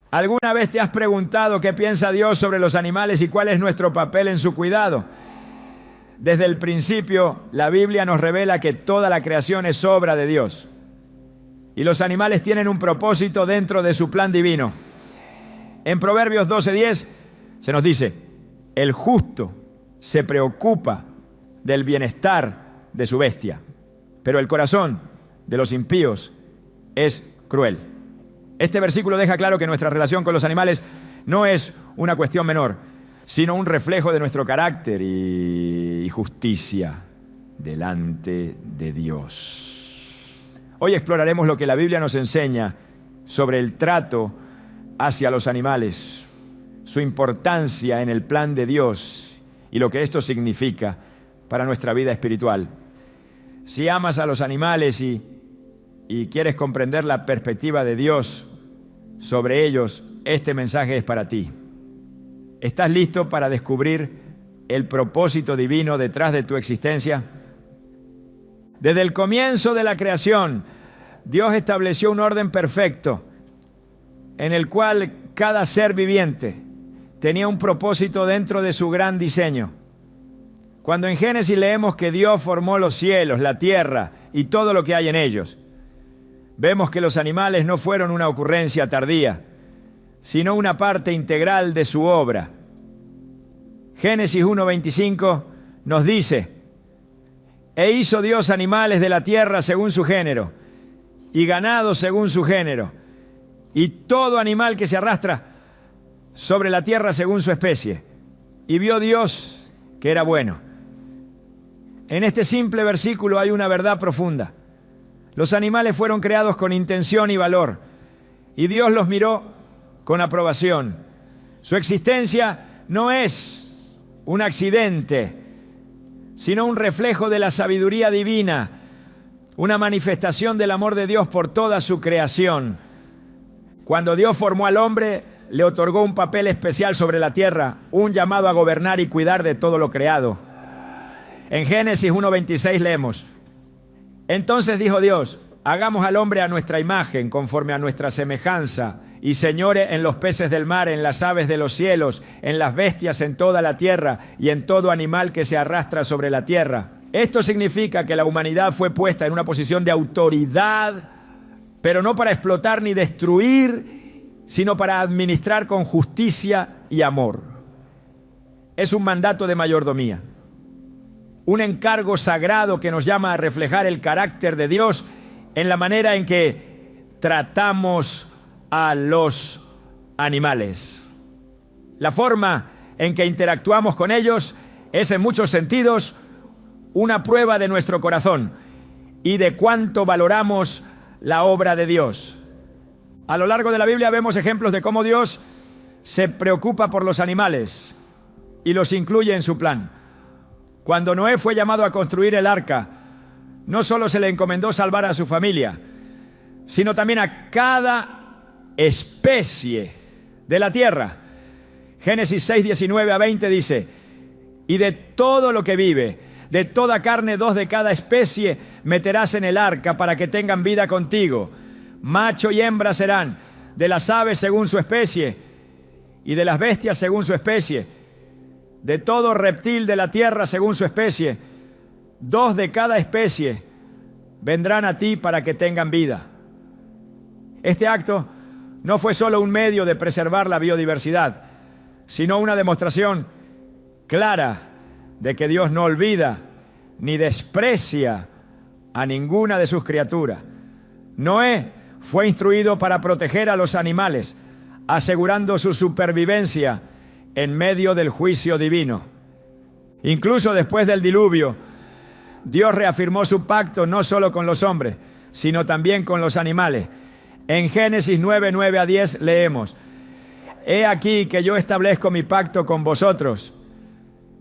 ¿Alguna vez te has preguntado qué piensa Dios sobre los animales y cuál es nuestro papel en su cuidado? Desde el principio, la Biblia nos revela que toda la creación es obra de Dios. Y los animales tienen un propósito dentro de su plan divino. En Proverbios 12:10 se nos dice: el justo se preocupa del bienestar de su bestia, pero el corazón de los impíos es cruel. Este versículo deja claro que nuestra relación con los animales no es una cuestión menor, sino un reflejo de nuestro carácter y justicia delante de Dios. Hoy exploraremos lo que la Biblia nos enseña sobre el trato hacia los animales, su importancia en el plan de Dios y lo que esto significa para nuestra vida espiritual. Si amas a los animales y quieres comprender la perspectiva de Dios sobre ellos, este mensaje es para ti. ¿Estás listo para descubrir el propósito divino detrás de tu existencia? Desde el comienzo de la creación, Dios estableció un orden perfecto en el cual cada ser viviente tenía un propósito dentro de su gran diseño. Cuando en Génesis leemos que Dios formó los cielos, la tierra y todo lo que hay en ellos, vemos que los animales no fueron una ocurrencia tardía, sino una parte integral de su obra. Génesis 1:25 nos dice: e hizo Dios animales de la tierra según su género, y ganado según su género, y todo animal que se arrastra sobre la tierra según su especie. Y vio Dios que era bueno. En este simple versículo hay una verdad profunda. Los animales fueron creados con intención y valor, y Dios los miró con aprobación. Su existencia no es un accidente, sino un reflejo de la sabiduría divina, una manifestación del amor de Dios por toda su creación. Cuando Dios formó al hombre, le otorgó un papel especial sobre la tierra, un llamado a gobernar y cuidar de todo lo creado. En Génesis 1:26 leemos: entonces dijo Dios: hagamos al hombre a nuestra imagen, conforme a nuestra semejanza, y señore en los peces del mar, en las aves de los cielos, en las bestias, en toda la tierra, y en todo animal que se arrastra sobre la tierra. Esto significa que la humanidad fue puesta en una posición de autoridad, pero no para explotar ni destruir, sino para administrar con justicia y amor. Es un mandato de mayordomía, un encargo sagrado que nos llama a reflejar el carácter de Dios en la manera en que tratamos a los animales. La forma en que interactuamos con ellos es en muchos sentidos una prueba de nuestro corazón y de cuánto valoramos la obra de Dios. A lo largo de la Biblia vemos ejemplos de cómo Dios se preocupa por los animales y los incluye en su plan. Cuando Noé fue llamado a construir el arca, no solo se le encomendó salvar a su familia, sino también a cada especie de la tierra. Génesis 6:19-20 dice: y de todo lo que vive, de toda carne, 2 de cada especie meterás en el arca para que tengan vida contigo. Macho y hembra serán, de las aves según su especie, y de las bestias según su especie, de todo reptil de la tierra según su especie. 2 de cada especie vendrán a ti para que tengan vida. Este acto no fue solo un medio de preservar la biodiversidad, sino una demostración clara de que Dios no olvida ni desprecia a ninguna de sus criaturas. Noé fue instruido para proteger a los animales, asegurando su supervivencia en medio del juicio divino. Incluso después del diluvio, Dios reafirmó su pacto no solo con los hombres, sino también con los animales. En Génesis 9:9-10 leemos: he aquí que yo establezco mi pacto con vosotros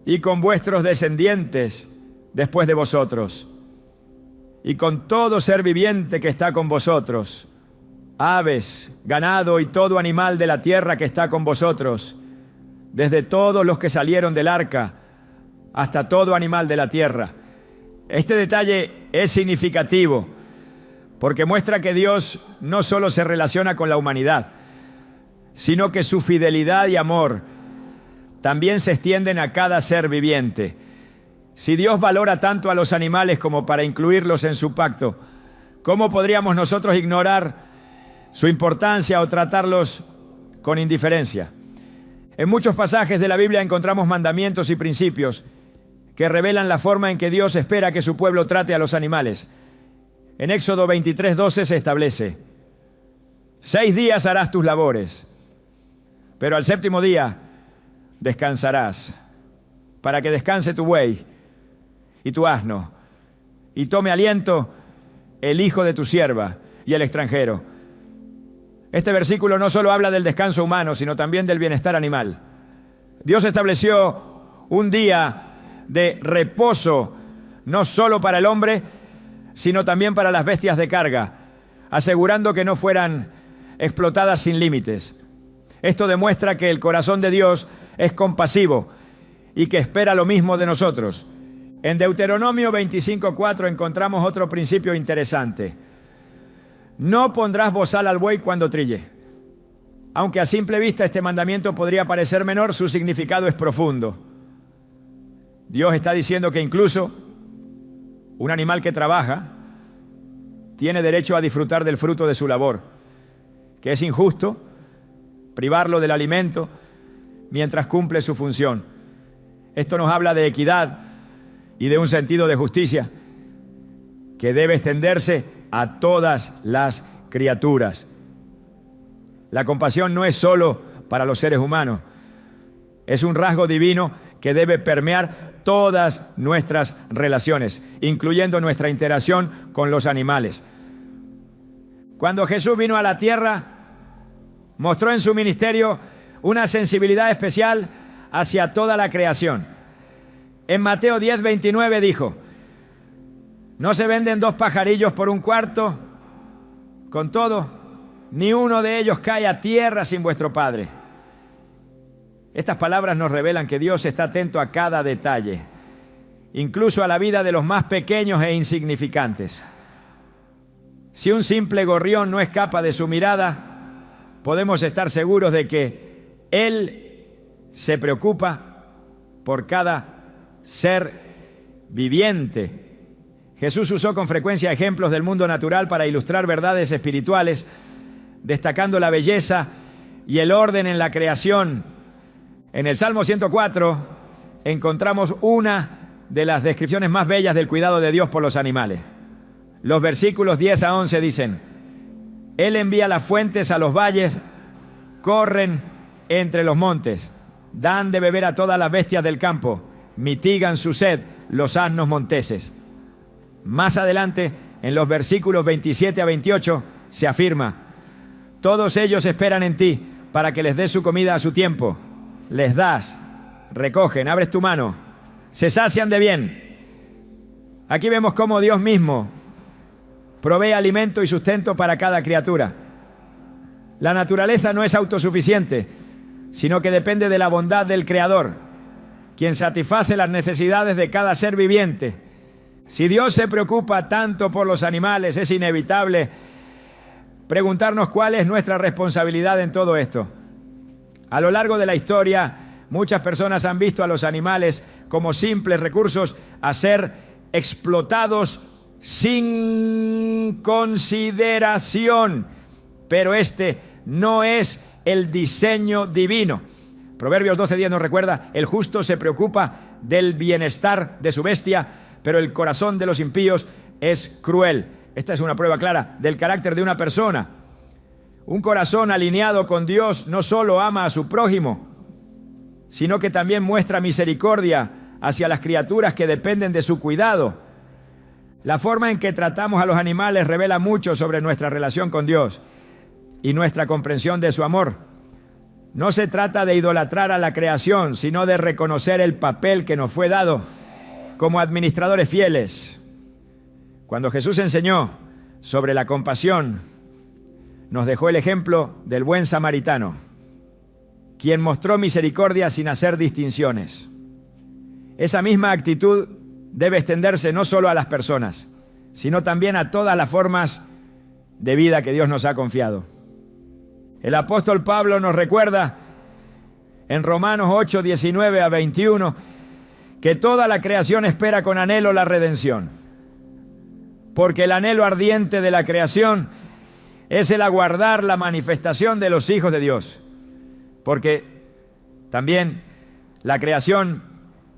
y con vuestros descendientes después de vosotros, y con todo ser viviente que está con vosotros, aves, ganado y todo animal de la tierra que está con vosotros, desde todos los que salieron del arca hasta todo animal de la tierra. Este detalle es significativo porque muestra que Dios no solo se relaciona con la humanidad, sino que su fidelidad y amor también se extienden a cada ser viviente. Si Dios valora tanto a los animales como para incluirlos en su pacto, ¿cómo podríamos nosotros ignorar su importancia o tratarlos con indiferencia? En muchos pasajes de la Biblia encontramos mandamientos y principios que revelan la forma en que Dios espera que su pueblo trate a los animales. En Éxodo 23:12 se establece: 6 días harás tus labores, pero al séptimo día descansarás, para que descanse tu buey y tu asno, y tome aliento el hijo de tu sierva y el extranjero. Este versículo no solo habla del descanso humano, sino también del bienestar animal. Dios estableció un día de reposo, no solo para el hombre, sino también para las bestias de carga, asegurando que no fueran explotadas sin límites. Esto demuestra que el corazón de Dios es compasivo y que espera lo mismo de nosotros. En Deuteronomio 25:4 encontramos otro principio interesante. No pondrás bozal al buey cuando trille. Aunque a simple vista este mandamiento podría parecer menor, su significado es profundo. Dios está diciendo que incluso un animal que trabaja tiene derecho a disfrutar del fruto de su labor, que es injusto privarlo del alimento mientras cumple su función. Esto nos habla de equidad y de un sentido de justicia que debe extenderse a todas las criaturas. La compasión no es solo para los seres humanos, es un rasgo divino que debe permear todas nuestras relaciones, incluyendo nuestra interacción con los animales. Cuando Jesús vino a la tierra, mostró en su ministerio una sensibilidad especial hacia toda la creación. En Mateo 10:29 dijo: ¿no se venden 2 pajarillos por un cuarto? Con todo, ni uno de ellos cae a tierra sin vuestro Padre. Estas palabras nos revelan que Dios está atento a cada detalle, incluso a la vida de los más pequeños e insignificantes. Si un simple gorrión no escapa de su mirada, podemos estar seguros de que Él se preocupa por cada ser viviente. Jesús usó con frecuencia ejemplos del mundo natural para ilustrar verdades espirituales, destacando la belleza y el orden en la creación. En el Salmo 104 encontramos una de las descripciones más bellas del cuidado de Dios por los animales. Los versículos 10 a 11 dicen: Él envía las fuentes a los valles, corren entre los montes, dan de beber a todas las bestias del campo, mitigan su sed los asnos monteses. Más adelante, en los versículos 27 a 28, se afirma: todos ellos esperan en ti para que les des su comida a su tiempo. Les das, recogen, abres tu mano, se sacian de bien. Aquí vemos cómo Dios mismo provee alimento y sustento para cada criatura. La naturaleza no es autosuficiente, sino que depende de la bondad del Creador, quien satisface las necesidades de cada ser viviente. Si Dios se preocupa tanto por los animales, es inevitable preguntarnos cuál es nuestra responsabilidad en todo esto. A lo largo de la historia, muchas personas han visto a los animales como simples recursos a ser explotados sin consideración, pero este no es el diseño divino. Proverbios 12:10 nos recuerda: el justo se preocupa del bienestar de su bestia, pero el corazón de los impíos es cruel. Esta es una prueba clara del carácter de una persona. Un corazón alineado con Dios no solo ama a su prójimo, sino que también muestra misericordia hacia las criaturas que dependen de su cuidado. La forma en que tratamos a los animales revela mucho sobre nuestra relación con Dios y nuestra comprensión de su amor. No se trata de idolatrar a la creación, sino de reconocer el papel que nos fue dado como administradores fieles. Cuando Jesús enseñó sobre la compasión, nos dejó el ejemplo del buen samaritano, quien mostró misericordia sin hacer distinciones. Esa misma actitud debe extenderse no solo a las personas, sino también a todas las formas de vida que Dios nos ha confiado. El apóstol Pablo nos recuerda en Romanos 8, 19 a 21, que toda la creación espera con anhelo la redención. Porque el anhelo ardiente de la creación es el aguardar la manifestación de los hijos de Dios. Porque también la creación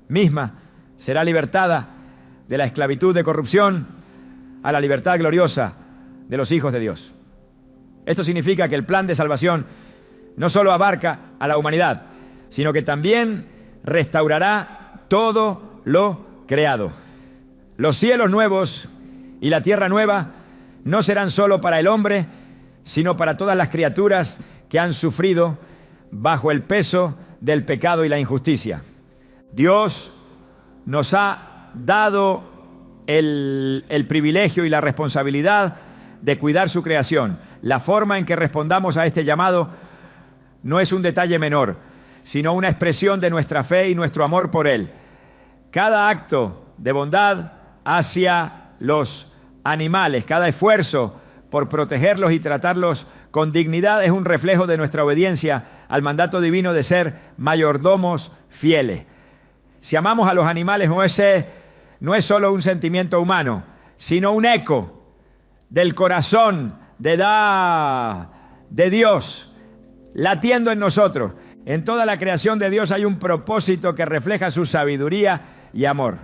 misma será libertada de la esclavitud de corrupción a la libertad gloriosa de los hijos de Dios. Esto significa que el plan de salvación no solo abarca a la humanidad, sino que también restaurará todo lo creado. Los cielos nuevos y la tierra nueva no serán solo para el hombre, sino para todas las criaturas que han sufrido bajo el peso del pecado y la injusticia. Dios nos ha dado el privilegio y la responsabilidad de cuidar su creación. La forma en que respondamos a este llamado no es un detalle menor, sino una expresión de nuestra fe y nuestro amor por Él. Cada acto de bondad hacia los animales, cada esfuerzo por protegerlos y tratarlos con dignidad es un reflejo de nuestra obediencia al mandato divino de ser mayordomos fieles. Si amamos a los animales no es solo un sentimiento humano, sino un eco del corazón de Dios latiendo en nosotros. En toda la creación de Dios hay un propósito que refleja su sabiduría y amor.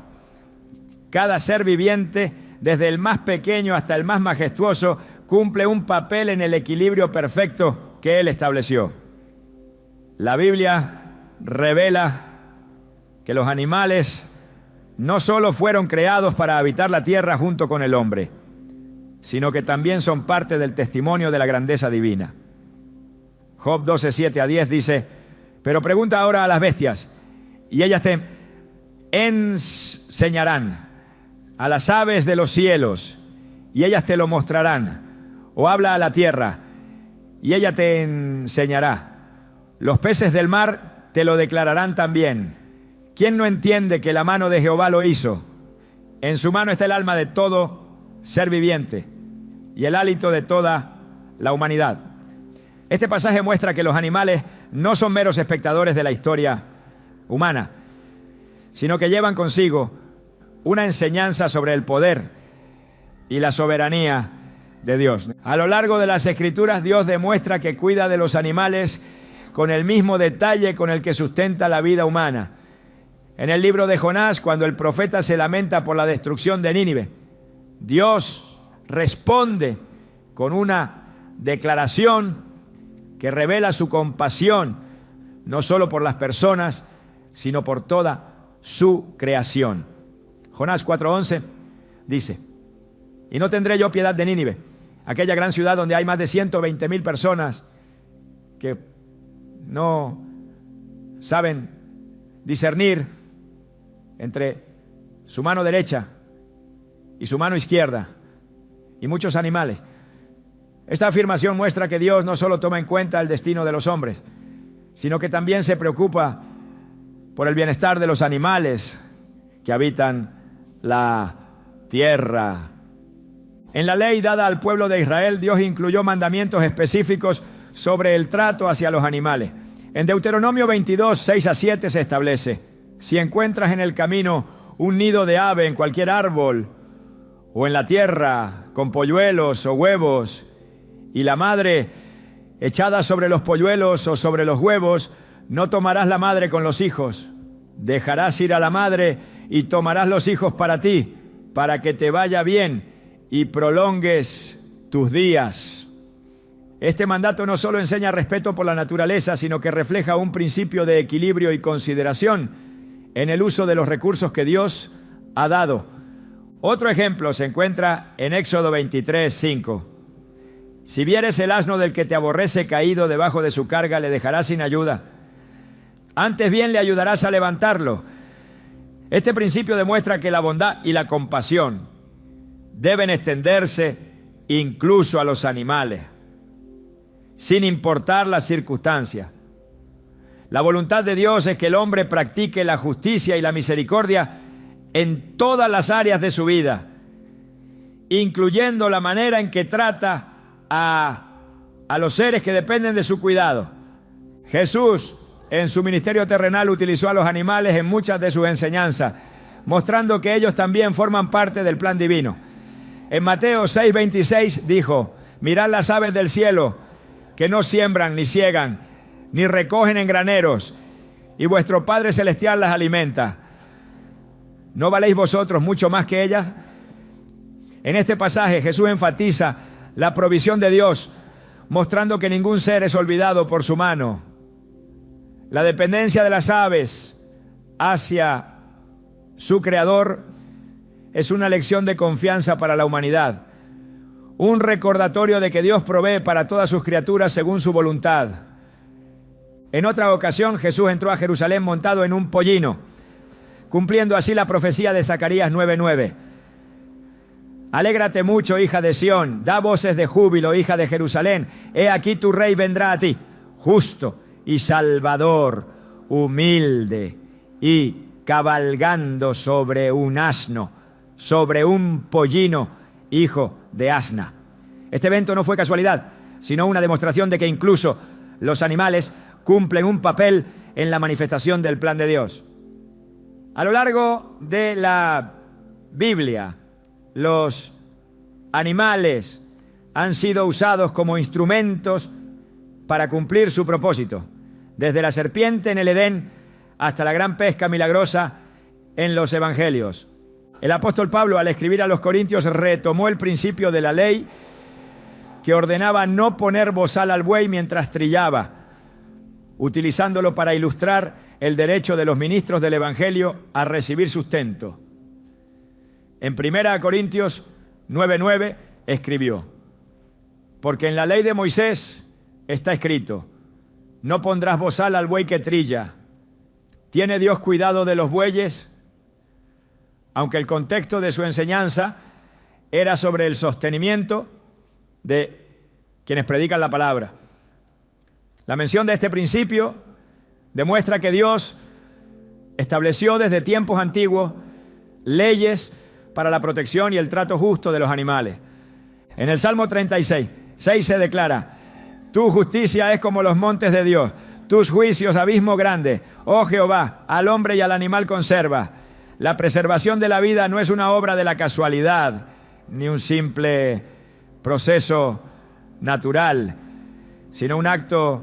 Cada ser viviente, desde el más pequeño hasta el más majestuoso, cumple un papel en el equilibrio perfecto que Él estableció. La Biblia revela que los animales no solo fueron creados para habitar la tierra junto con el hombre, sino que también son parte del testimonio de la grandeza divina. Job 12, 7 a 10 dice: pero pregunta ahora a las bestias, y ellas te enseñarán, a las aves de los cielos, y ellas te lo mostrarán. O habla a la tierra, y ella te enseñará. Los peces del mar te lo declararán también. ¿Quién no entiende que la mano de Jehová lo hizo? En su mano está el alma de todo ser viviente y el hálito de toda la humanidad. Este pasaje muestra que los animales no son meros espectadores de la historia humana, sino que llevan consigo una enseñanza sobre el poder y la soberanía de Dios. A lo largo de las Escrituras, Dios demuestra que cuida de los animales con el mismo detalle con el que sustenta la vida humana. En el libro de Jonás, cuando el profeta se lamenta por la destrucción de Nínive, Dios responde con una declaración que revela su compasión, no solo por las personas, sino por toda su creación. Jonás 4:11 dice: y no tendré yo piedad de Nínive, aquella gran ciudad donde hay más de 120,000 personas que no saben discernir entre su mano derecha y su mano izquierda, y muchos animales. Esta afirmación muestra que Dios no solo toma en cuenta el destino de los hombres, sino que también se preocupa por el bienestar de los animales que habitan la tierra. En la ley dada al pueblo de Israel, Dios incluyó mandamientos específicos sobre el trato hacia los animales. En Deuteronomio 22, 6 a 7 se establece: si encuentras en el camino un nido de ave en cualquier árbol o en la tierra con polluelos o huevos, y la madre echada sobre los polluelos o sobre los huevos, no tomarás la madre con los hijos. Dejarás ir a la madre y tomarás los hijos para ti, para que te vaya bien y prolongues tus días. Este mandato no solo enseña respeto por la naturaleza, sino que refleja un principio de equilibrio y consideración en el uso de los recursos que Dios ha dado. Otro ejemplo se encuentra en Éxodo 23, 5. Si vieres el asno del que te aborrece caído debajo de su carga, le dejarás sin ayuda. Antes bien le ayudarás a levantarlo. Este principio demuestra que la bondad y la compasión deben extenderse incluso a los animales, sin importar las circunstancias. La voluntad de Dios es que el hombre practique la justicia y la misericordia en todas las áreas de su vida, incluyendo la manera en que trata a a los seres que dependen de su cuidado. Jesús, en su ministerio terrenal, utilizó a los animales en muchas de sus enseñanzas, mostrando que ellos también forman parte del plan divino. En Mateo 6:26 dijo: mirad las aves del cielo, que no siembran ni siegan, ni recogen en graneros, y vuestro Padre Celestial las alimenta. ¿No valéis vosotros mucho más que ellas? En este pasaje Jesús enfatiza la provisión de Dios, mostrando que ningún ser es olvidado por su mano. La dependencia de las aves hacia su Creador es una lección de confianza para la humanidad, un recordatorio de que Dios provee para todas sus criaturas según su voluntad. En otra ocasión, Jesús entró a Jerusalén montado en un pollino, cumpliendo así la profecía de Zacarías 9:9. Alégrate mucho, hija de Sión, da voces de júbilo, hija de Jerusalén. He aquí tu rey vendrá a ti, justo y salvador, humilde y cabalgando sobre un asno, sobre un pollino, hijo de asna. Este evento no fue casualidad, sino una demostración de que incluso los animales cumplen un papel en la manifestación del plan de Dios. A lo largo de la Biblia, los animales han sido usados como instrumentos para cumplir su propósito, desde la serpiente en el Edén hasta la gran pesca milagrosa en los evangelios. El apóstol Pablo, al escribir a los Corintios, retomó el principio de la ley que ordenaba no poner bozal al buey mientras trillaba, utilizándolo para ilustrar el derecho de los ministros del evangelio a recibir sustento. En 1 Corintios 9:9 escribió: porque en la ley de Moisés está escrito: no pondrás bozal al buey que trilla. ¿Tiene Dios cuidado de los bueyes? Aunque el contexto de su enseñanza era sobre el sostenimiento de quienes predican la palabra. La mención de este principio demuestra que Dios estableció desde tiempos antiguos leyes para la protección y el trato justo de los animales. En el Salmo 36:6 se declara: tu justicia es como los montes de Dios, tus juicios abismo grande. Oh Jehová, al hombre y al animal conserva. La preservación de la vida no es una obra de la casualidad, ni un simple proceso natural, sino un acto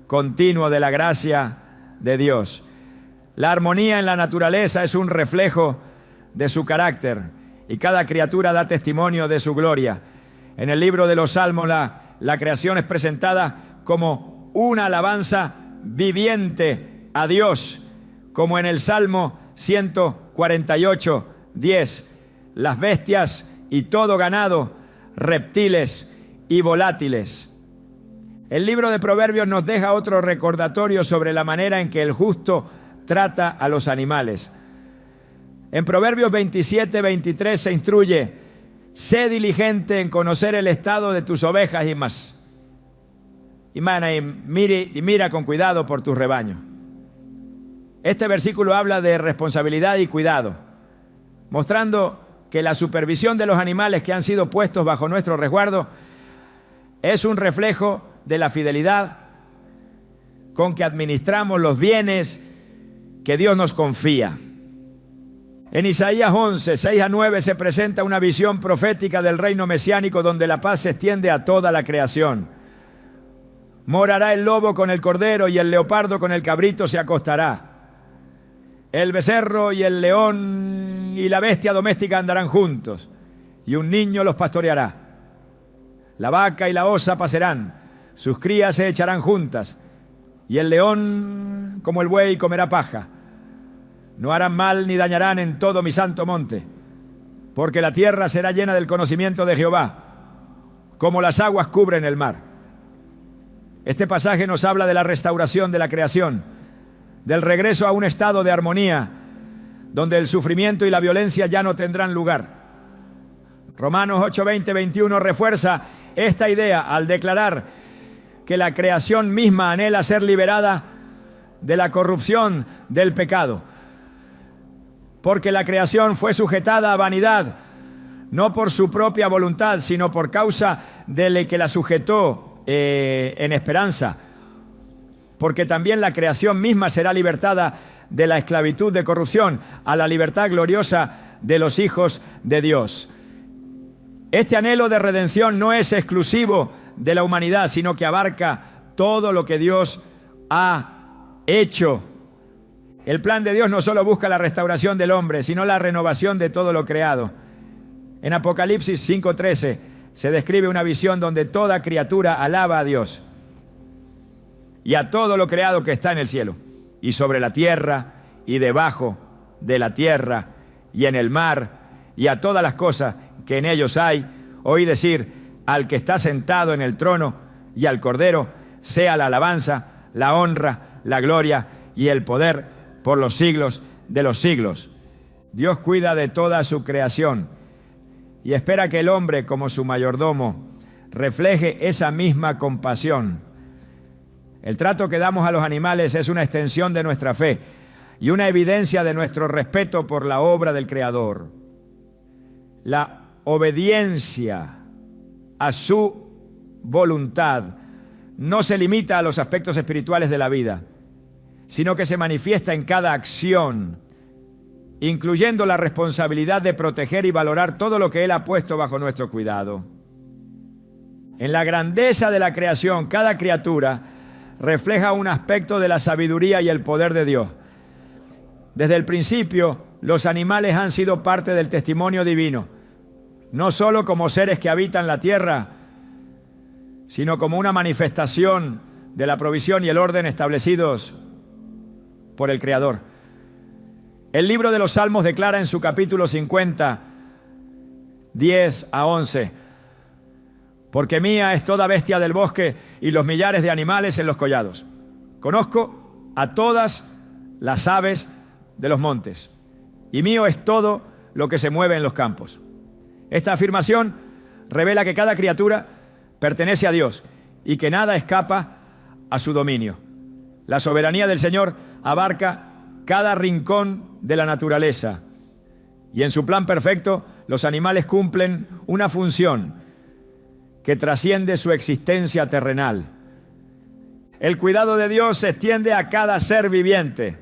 continuo de la gracia de Dios. La armonía en la naturaleza es un reflejo de su carácter, y cada criatura da testimonio de su gloria. En el libro de los Salmos, la creación es presentada como una alabanza viviente a Dios, como en el Salmo 148:10, las bestias y todo ganado, reptiles y volátiles. El libro de Proverbios nos deja otro recordatorio sobre la manera en que el justo trata a los animales. En Proverbios 27:23 se instruye: sé diligente en conocer el estado de tus ovejas y más. Y mira con cuidado por tus rebaños. Este versículo habla de responsabilidad y cuidado, mostrando que la supervisión de los animales que han sido puestos bajo nuestro resguardo es un reflejo de la fidelidad con que administramos los bienes que Dios nos confía. En Isaías 11:6-9 se presenta una visión profética del reino mesiánico donde la paz se extiende a toda la creación. Morará el lobo con el cordero y el leopardo con el cabrito se acostará. El becerro y el león y la bestia doméstica andarán juntos, y un niño los pastoreará. La vaca y la osa pasarán, sus crías se echarán juntas, y el león como el buey comerá paja. No harán mal ni dañarán en todo mi santo monte, porque la tierra será llena del conocimiento de Jehová, como las aguas cubren el mar. Este pasaje nos habla de la restauración de la creación, del regreso a un estado de armonía, donde el sufrimiento y la violencia ya no tendrán lugar. Romanos 8:20-21 refuerza esta idea al declarar que la creación misma anhela ser liberada de la corrupción del pecado, porque la creación fue sujetada a vanidad, no por su propia voluntad, sino por causa del que la sujetó, en esperanza, porque también la creación misma será libertada de la esclavitud de corrupción a la libertad gloriosa de los hijos de Dios. Este anhelo de redención no es exclusivo de la humanidad, sino que abarca todo lo que Dios ha hecho. El plan de Dios no solo busca la restauración del hombre, sino la renovación de todo lo creado. En Apocalipsis 5:13 se describe una visión donde toda criatura alaba a Dios y a todo lo creado que está en el cielo, y sobre la tierra, y debajo de la tierra, y en el mar, y a todas las cosas que en ellos hay. Oí decir al que está sentado en el trono y al Cordero, sea la alabanza, la honra, la gloria y el poder por los siglos de los siglos. Dios cuida de toda su creación y espera que el hombre, como su mayordomo, refleje esa misma compasión. El trato que damos a los animales es una extensión de nuestra fe y una evidencia de nuestro respeto por la obra del Creador. La obediencia a su voluntad no se limita a los aspectos espirituales de la vida, sino que se manifiesta en cada acción, incluyendo la responsabilidad de proteger y valorar todo lo que Él ha puesto bajo nuestro cuidado. En la grandeza de la creación, cada criatura refleja un aspecto de la sabiduría y el poder de Dios. Desde el principio, los animales han sido parte del testimonio divino, no solo como seres que habitan la tierra, sino como una manifestación de la provisión y el orden establecidos por el Creador. El libro de los Salmos declara en su capítulo 50, 10 a 11, porque mía es toda bestia del bosque y los millares de animales en los collados. Conozco a todas las aves de los montes, y mío es todo lo que se mueve en los campos. Esta afirmación revela que cada criatura pertenece a Dios y que nada escapa a su dominio. La soberanía del Señor abarca cada rincón de la naturaleza y en su plan perfecto los animales cumplen una función que trasciende su existencia terrenal. El cuidado de Dios se extiende a cada ser viviente.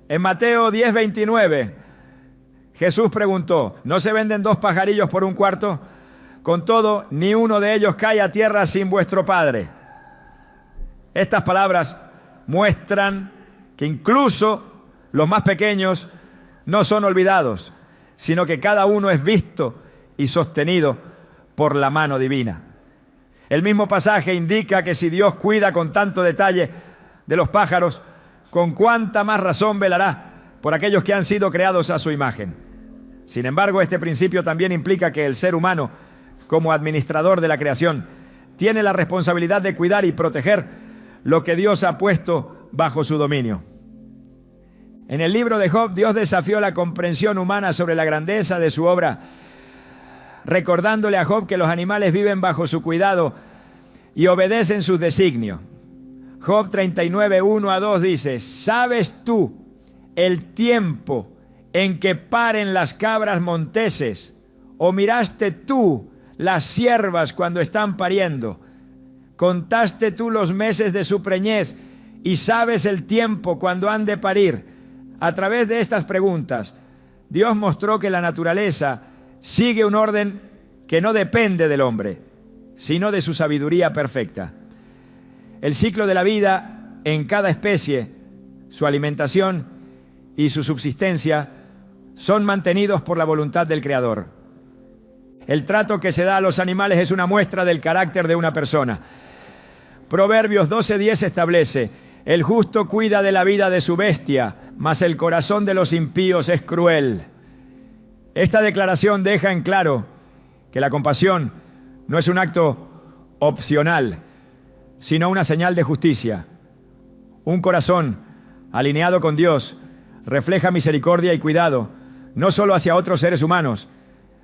En Mateo 10:29, Jesús preguntó: ¿no se venden 2 pajarillos por 1 cuarto? Con todo, ni uno de ellos cae a tierra sin vuestro Padre. Estas palabras muestran que incluso los más pequeños no son olvidados, sino que cada uno es visto y sostenido por la mano divina. El mismo pasaje indica que si Dios cuida con tanto detalle de los pájaros, con cuánta más razón velará por aquellos que han sido creados a su imagen. Sin embargo, este principio también implica que el ser humano, como administrador de la creación, tiene la responsabilidad de cuidar y proteger lo que Dios ha puesto bajo su dominio. En el libro de Job, Dios desafió la comprensión humana sobre la grandeza de su obra, recordándole a Job que los animales viven bajo su cuidado y obedecen sus designios. Job 39, 1 a 2 dice: ¿sabes tú el tiempo en que paren las cabras monteses? ¿O miraste tú las ciervas cuando están pariendo? ¿Contaste tú los meses de su preñez y sabes el tiempo cuando han de parir? A través de estas preguntas, Dios mostró que la naturaleza sigue un orden que no depende del hombre, sino de su sabiduría perfecta. El ciclo de la vida en cada especie, su alimentación y su subsistencia son mantenidos por la voluntad del Creador. El trato que se da a los animales es una muestra del carácter de una persona. Proverbios 12:10 establece: el justo cuida de la vida de su bestia, mas el corazón de los impíos es cruel. Esta declaración deja en claro que la compasión no es un acto opcional, sino una señal de justicia. Un corazón alineado con Dios refleja misericordia y cuidado, no solo hacia otros seres humanos,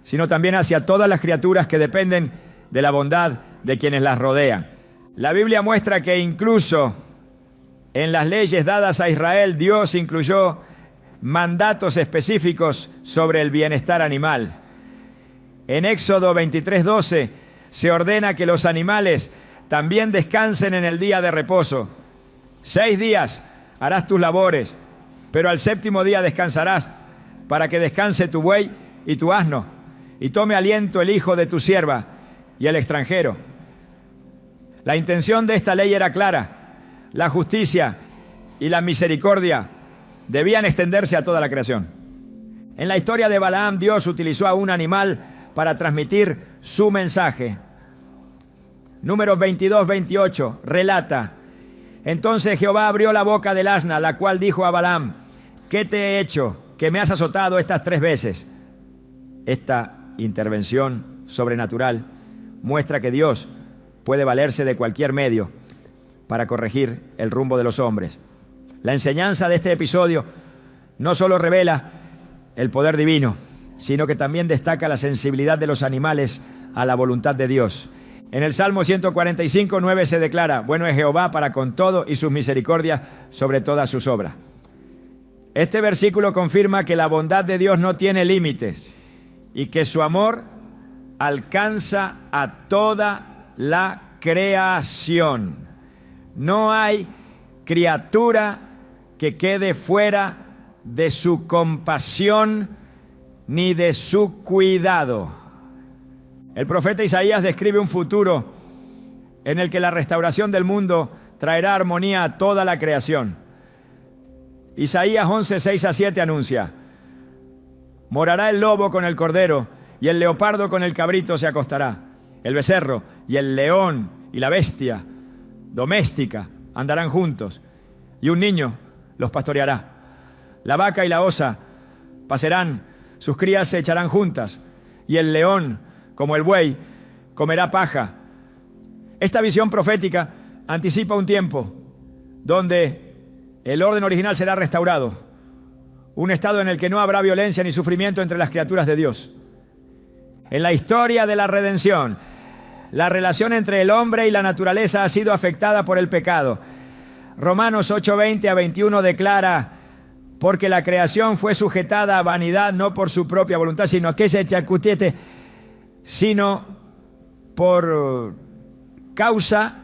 sino también hacia todas las criaturas que dependen de la bondad de quienes las rodean. La Biblia muestra que incluso en las leyes dadas a Israel, Dios incluyó mandatos específicos sobre el bienestar animal. En Éxodo 23:12 se ordena que los animales también descansen en el día de reposo. 6 días harás tus labores, pero al 7º día descansarás, para que descanse tu buey y tu asno, y tome aliento el hijo de tu sierva y el extranjero. La intención de esta ley era clara: la justicia y la misericordia debían extenderse a toda la creación. En la historia de Balaam, Dios utilizó a un animal para transmitir su mensaje. Números 22-28 relata: entonces Jehová abrió la boca del asna, la cual dijo a Balaam: ¿qué te he hecho, que me has azotado estas 3 veces? Esta intervención sobrenatural muestra que Dios puede valerse de cualquier medio para corregir el rumbo de los hombres. La enseñanza de este episodio no solo revela el poder divino, sino que también destaca la sensibilidad de los animales a la voluntad de Dios. En el Salmo 145:9 se declara: bueno es Jehová para con todo, y sus misericordias sobre todas sus obras. Este versículo confirma que la bondad de Dios no tiene límites y que su amor alcanza a toda la creación. No hay criatura que quede fuera de su compasión ni de su cuidado. El profeta Isaías describe un futuro en el que la restauración del mundo traerá armonía a toda la creación. Isaías 11:6-7 anuncia: morará el lobo con el cordero, y el leopardo con el cabrito se acostará. El becerro y el león y la bestia doméstica andarán juntos, y un niño los pastoreará. La vaca y la osa pasarán, sus crías se echarán juntas, y el león, como el buey, comerá paja. Esta visión profética anticipa un tiempo donde el orden original será restaurado, un estado en el que no habrá violencia ni sufrimiento entre las criaturas de Dios. En la historia de la redención, la relación entre el hombre y la naturaleza ha sido afectada por el pecado. Romanos 8:20-21 declara: porque la creación fue sujetada a vanidad no por su propia voluntad, sino por causa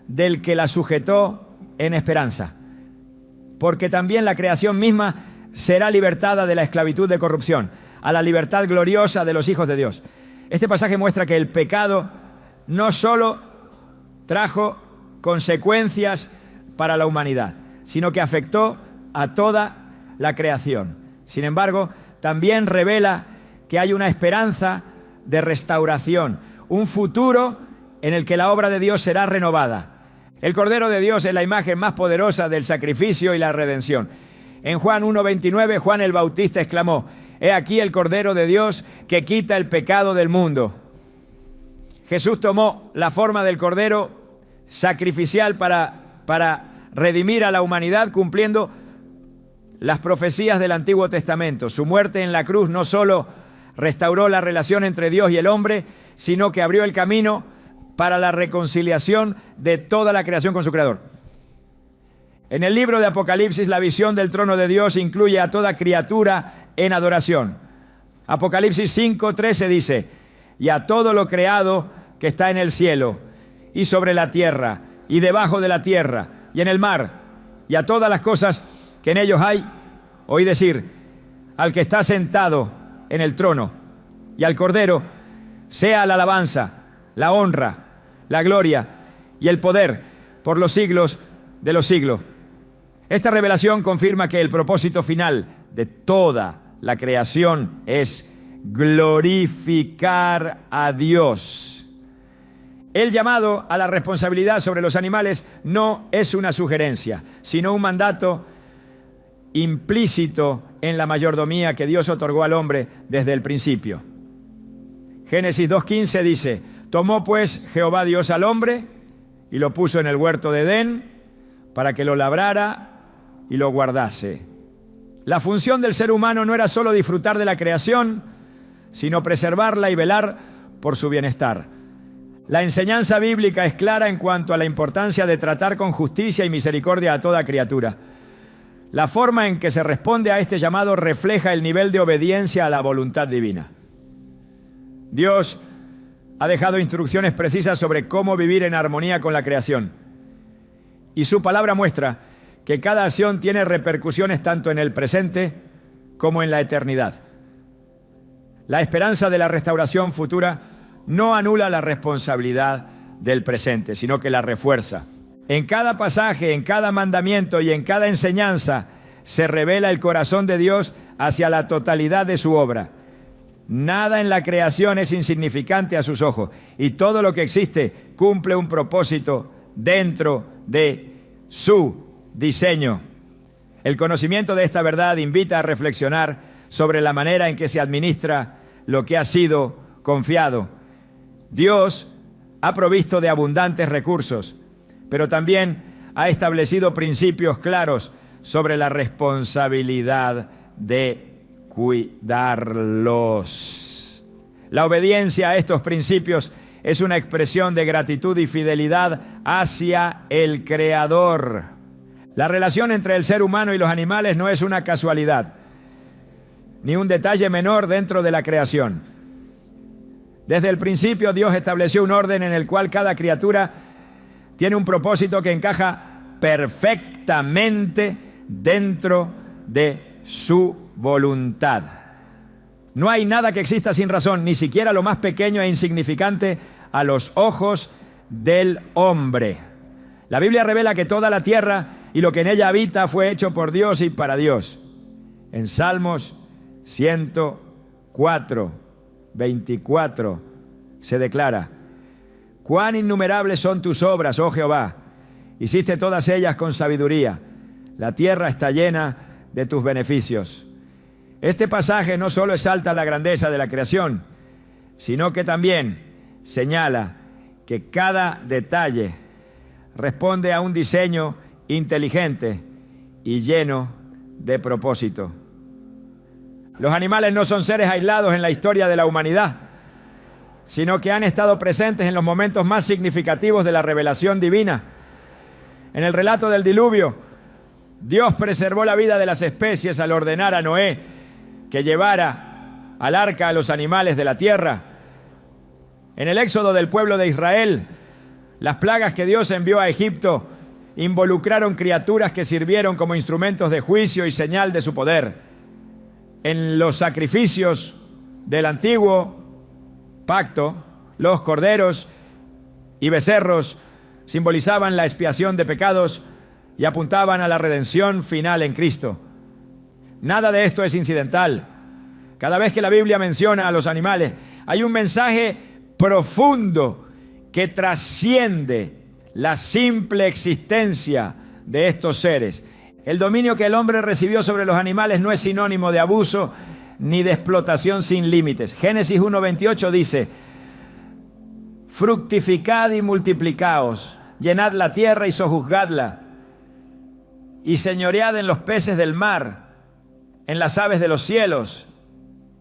del que la sujetó en esperanza. Porque también la creación misma será libertada de la esclavitud de corrupción a la libertad gloriosa de los hijos de Dios. Este pasaje muestra que el pecado no solo trajo consecuencias para la humanidad, sino que afectó a toda la creación. Sin embargo, también revela que hay una esperanza de restauración, un futuro en el que la obra de Dios será renovada. El Cordero de Dios es la imagen más poderosa del sacrificio y la redención. En Juan 1:29, Juan el Bautista exclamó: he aquí el Cordero de Dios que quita el pecado del mundo. Jesús tomó la forma del Cordero sacrificial para redimir a la humanidad, cumpliendo las profecías del Antiguo Testamento. Su muerte en la cruz no solo restauró la relación entre Dios y el hombre, sino que abrió el camino para la reconciliación de toda la creación con su Creador. En el libro de Apocalipsis, la visión del trono de Dios incluye a toda criatura en adoración. Apocalipsis 5:13 dice: y a todo lo creado que está en el cielo, y sobre la tierra, y debajo de la tierra, y en el mar, y a todas las cosas que en ellos hay, oí decir: al que está sentado en el trono, y al Cordero, sea la alabanza, la honra, la gloria y el poder por los siglos de los siglos. Esta revelación confirma que el propósito final de toda la creación es glorificar a Dios. El llamado a la responsabilidad sobre los animales no es una sugerencia, sino un mandato implícito en la mayordomía que Dios otorgó al hombre desde el principio. Génesis 2:15 dice: tomó pues Jehová Dios al hombre y lo puso en el huerto de Edén para que lo labrara y lo guardase. La función del ser humano no era solo disfrutar de la creación, sino preservarla y velar por su bienestar. La enseñanza bíblica es clara en cuanto a la importancia de tratar con justicia y misericordia a toda criatura. La forma en que se responde a este llamado refleja el nivel de obediencia a la voluntad divina. Dios ha dejado instrucciones precisas sobre cómo vivir en armonía con la creación. Y su palabra muestra que cada acción tiene repercusiones tanto en el presente como en la eternidad. La esperanza de la restauración futura no anula la responsabilidad del presente, sino que la refuerza. En cada pasaje, en cada mandamiento y en cada enseñanza se revela el corazón de Dios hacia la totalidad de su obra. Nada en la creación es insignificante a sus ojos y todo lo que existe cumple un propósito dentro de su diseño. El conocimiento de esta verdad invita a reflexionar sobre la manera en que se administra lo que ha sido confiado. Dios ha provisto de abundantes recursos, pero también ha establecido principios claros sobre la responsabilidad de cuidarlos. La obediencia a estos principios es una expresión de gratitud y fidelidad hacia el Creador. La relación entre el ser humano y los animales no es una casualidad, ni un detalle menor dentro de la creación. Desde el principio Dios estableció un orden en el cual cada criatura tiene un propósito que encaja perfectamente dentro de su voluntad. No hay nada que exista sin razón, ni siquiera lo más pequeño e insignificante a los ojos del hombre. La Biblia revela que toda la tierra y lo que en ella habita fue hecho por Dios y para Dios. En Salmos 104, 24 se declara: cuán innumerables son tus obras, oh Jehová, hiciste todas ellas con sabiduría, la tierra está llena de tus beneficios. Este pasaje no solo exalta la grandeza de la creación, sino que también señala que cada detalle responde a un diseño inteligente y lleno de propósito. Los animales no son seres aislados en la historia de la humanidad, sino que han estado presentes en los momentos más significativos de la revelación divina. En el relato del diluvio, Dios preservó la vida de las especies al ordenar a Noé que llevara al arca a los animales de la tierra. En el éxodo del pueblo de Israel, las plagas que Dios envió a Egipto involucraron criaturas que sirvieron como instrumentos de juicio y señal de su poder. En los sacrificios del antiguo pacto, los corderos y becerros simbolizaban la expiación de pecados y apuntaban a la redención final en Cristo. Nada de esto es incidental. Cada vez que la Biblia menciona a los animales, hay un mensaje profundo que trasciende la simple existencia de estos seres. El dominio que el hombre recibió sobre los animales no es sinónimo de abuso ni de explotación sin límites. Génesis 1:28 dice: fructificad y multiplicaos, llenad la tierra y sojuzgadla, y señoread en los peces del mar, en las aves de los cielos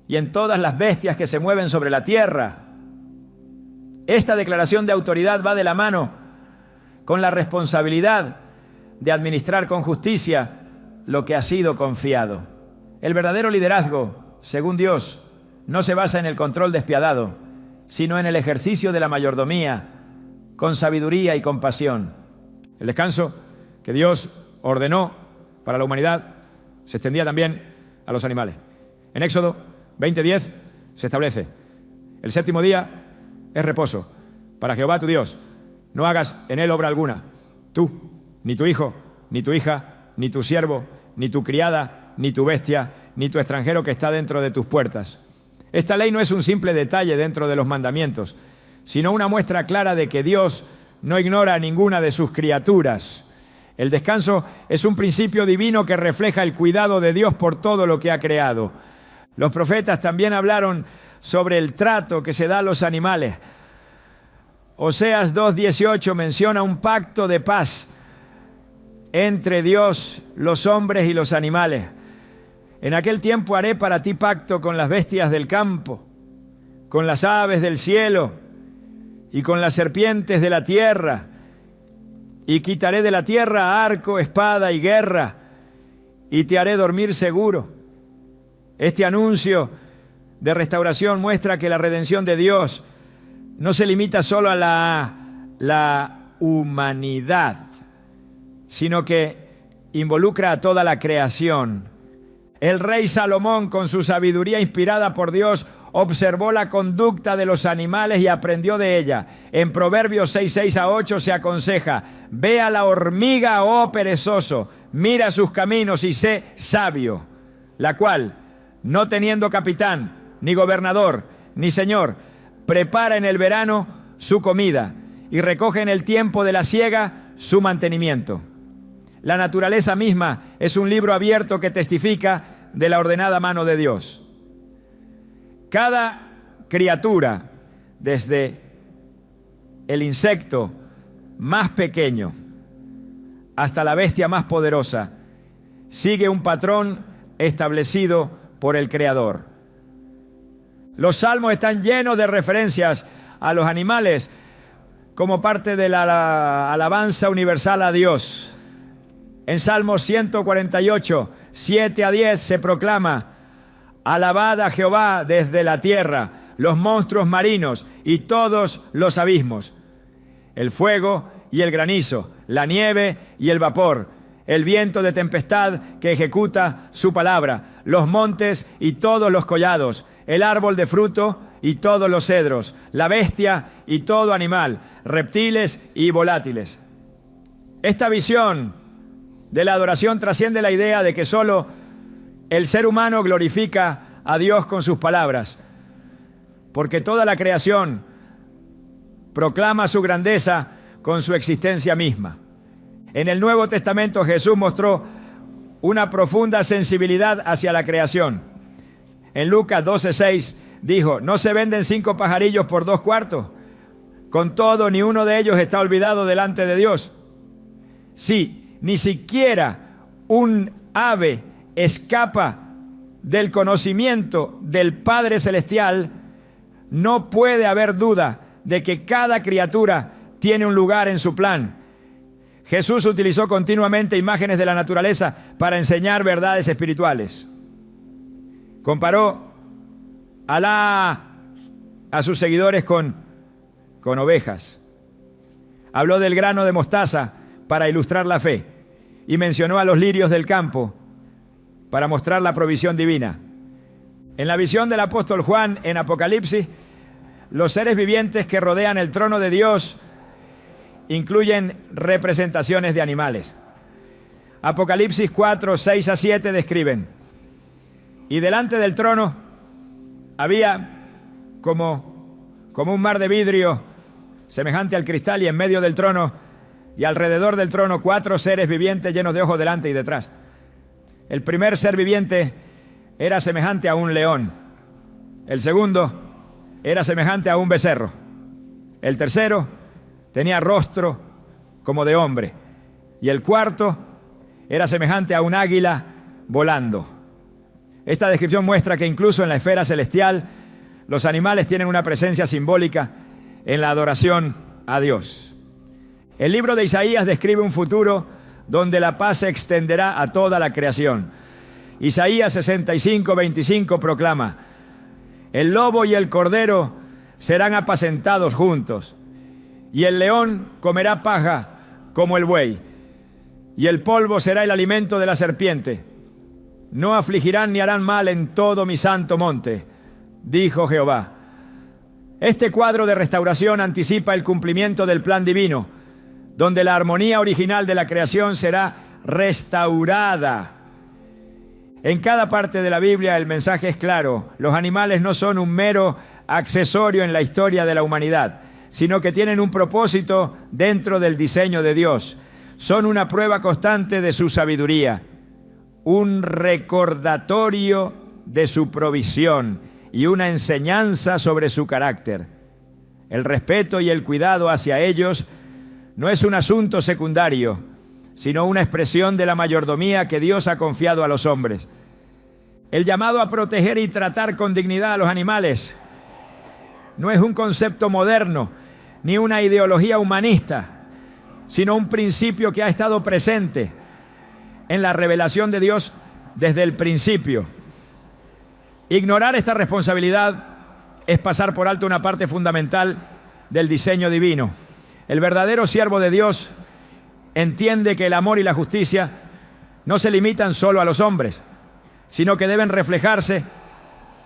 y en todas las bestias que se mueven sobre la tierra. Esta declaración de autoridad va de la mano con la responsabilidad de administrar con justicia lo que ha sido confiado. El verdadero liderazgo, según Dios, no se basa en el control despiadado, sino en el ejercicio de la mayordomía con sabiduría y compasión. El descanso que Dios ordenó para la humanidad se extendía también a los animales. En Éxodo 20:10 se establece: el séptimo día es reposo para Jehová tu Dios. No hagas en él obra alguna, tú, ni tu hijo, ni tu hija, ni tu siervo, ni tu criada, ni tu bestia, ni tu extranjero que está dentro de tus puertas. Esta ley no es un simple detalle dentro de los mandamientos, sino una muestra clara de que Dios no ignora a ninguna de sus criaturas. El descanso es un principio divino que refleja el cuidado de Dios por todo lo que ha creado. Los profetas también hablaron sobre el trato que se da a los animales. Oseas 2:18 menciona un pacto de paz entre Dios, los hombres y los animales. En aquel tiempo haré para ti pacto con las bestias del campo, con las aves del cielo y con las serpientes de la tierra, y quitaré de la tierra arco, espada y guerra, y te haré dormir seguro. Este anuncio de restauración muestra que la redención de Dios no se limita solo a la humanidad, sino que involucra a toda la creación. El rey Salomón, con su sabiduría inspirada por Dios, observó la conducta de los animales y aprendió de ella. En Proverbios 6:6-8 se aconseja: ve a la hormiga, oh perezoso, mira sus caminos y sé sabio, la cual, no teniendo capitán, ni gobernador, ni señor, prepara en el verano su comida y recoge en el tiempo de la siega su mantenimiento. La naturaleza misma es un libro abierto que testifica de la ordenada mano de Dios. Cada criatura, desde el insecto más pequeño hasta la bestia más poderosa, sigue un patrón establecido por el Creador. Los salmos están llenos de referencias a los animales como parte de la alabanza universal a Dios. En Salmos 148, 7-10 se proclama: alabad a Jehová desde la tierra, los monstruos marinos y todos los abismos, el fuego y el granizo, la nieve y el vapor, el viento de tempestad que ejecuta su palabra, los montes y todos los collados, el árbol de fruto y todos los cedros, la bestia y todo animal, reptiles y volátiles. Esta visión de la adoración trasciende la idea de que solo el ser humano glorifica a Dios con sus palabras, porque toda la creación proclama su grandeza con su existencia misma. En el Nuevo Testamento Jesús mostró una profunda sensibilidad hacia la creación. En Lucas 12:6 dijo: ¿no se venden 5 pajarillos por 2 cuartos? Con todo, ni uno de ellos está olvidado delante de Dios. Sí, ni siquiera un ave escapa del conocimiento del Padre Celestial. No puede haber duda de que cada criatura tiene un lugar en su plan. Jesús utilizó continuamente imágenes de la naturaleza para enseñar verdades espirituales. Comparó a sus seguidores con ovejas. Habló del grano de mostaza para ilustrar la fe, y mencionó a los lirios del campo para mostrar la provisión divina. En la visión del apóstol Juan en Apocalipsis, los seres vivientes que rodean el trono de Dios incluyen representaciones de animales. Apocalipsis 4:6-7 describen: y delante del trono había como un mar de vidrio semejante al cristal, y en medio del trono y alrededor del trono 4 seres vivientes llenos de ojos delante y detrás. El primer ser viviente era semejante a un león. El segundo era semejante a un becerro. El tercero tenía rostro como de hombre. Y el cuarto era semejante a un águila volando. Esta descripción muestra que incluso en la esfera celestial los animales tienen una presencia simbólica en la adoración a Dios. El libro de Isaías describe un futuro donde la paz se extenderá a toda la creación. Isaías 65:25 proclama: el lobo y el cordero serán apacentados juntos, y el león comerá paja como el buey, y el polvo será el alimento de la serpiente. No afligirán ni harán mal en todo mi santo monte, dijo Jehová. Este cuadro de restauración anticipa el cumplimiento del plan divino, donde la armonía original de la creación será restaurada. En cada parte de la Biblia el mensaje es claro: los animales no son un mero accesorio en la historia de la humanidad, sino que tienen un propósito dentro del diseño de Dios. Son una prueba constante de su sabiduría, un recordatorio de su provisión y una enseñanza sobre su carácter. El respeto y el cuidado hacia ellos no es un asunto secundario, sino una expresión de la mayordomía que Dios ha confiado a los hombres. El llamado a proteger y tratar con dignidad a los animales no es un concepto moderno ni una ideología humanista, sino un principio que ha estado presente en la revelación de Dios desde el principio. Ignorar esta responsabilidad es pasar por alto una parte fundamental del diseño divino. El verdadero siervo de Dios entiende que el amor y la justicia no se limitan solo a los hombres, sino que deben reflejarse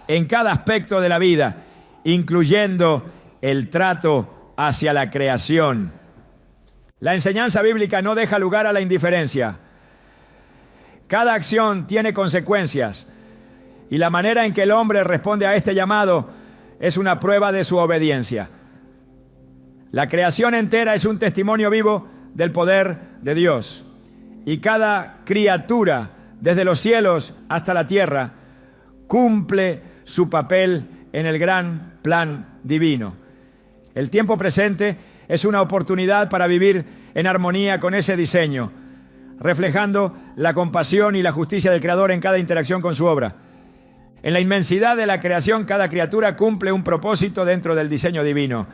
en cada aspecto de la vida, incluyendo el trato hacia la creación. La enseñanza bíblica no deja lugar a la indiferencia. Cada acción tiene consecuencias y la manera en que el hombre responde a este llamado es una prueba de su obediencia. La creación entera es un testimonio vivo del poder de Dios. Y cada criatura, desde los cielos hasta la tierra, cumple su papel en el gran plan divino. El tiempo presente es una oportunidad para vivir en armonía con ese diseño, reflejando la compasión y la justicia del Creador en cada interacción con su obra. En la inmensidad de la creación, cada criatura cumple un propósito dentro del diseño divino.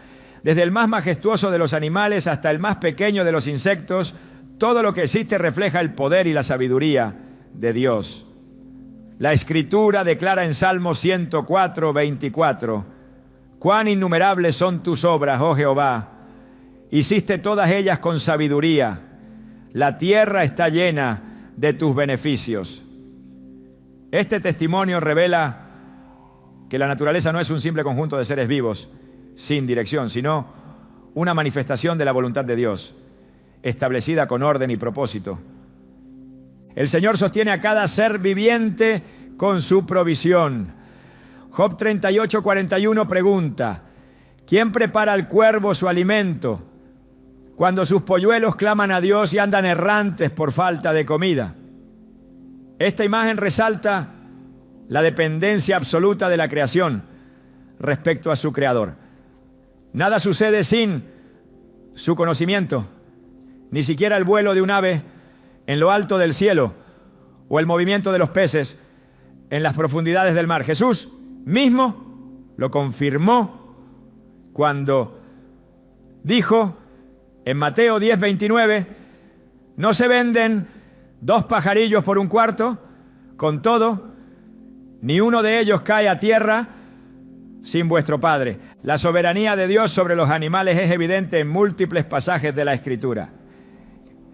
Desde el más majestuoso de los animales hasta el más pequeño de los insectos, todo lo que existe refleja el poder y la sabiduría de Dios. La Escritura declara en Salmo 104, 24, «Cuán innumerables son tus obras, oh Jehová, hiciste todas ellas con sabiduría. La tierra está llena de tus beneficios». Este testimonio revela que la naturaleza no es un simple conjunto de seres vivos sin dirección, sino una manifestación de la voluntad de Dios, establecida con orden y propósito. El Señor sostiene a cada ser viviente con su provisión. Job 38, 41 pregunta, ¿quién prepara al cuervo su alimento cuando sus polluelos claman a Dios y andan errantes por falta de comida? Esta imagen resalta la dependencia absoluta de la creación respecto a su Creador. Nada sucede sin su conocimiento, ni siquiera el vuelo de un ave en lo alto del cielo o el movimiento de los peces en las profundidades del mar. Jesús mismo lo confirmó cuando dijo en Mateo 10, 29, no se venden 2 pajarillos por un cuarto, con todo, ni uno de ellos cae a tierra sin vuestro Padre. La soberanía de Dios sobre los animales es evidente en múltiples pasajes de la Escritura.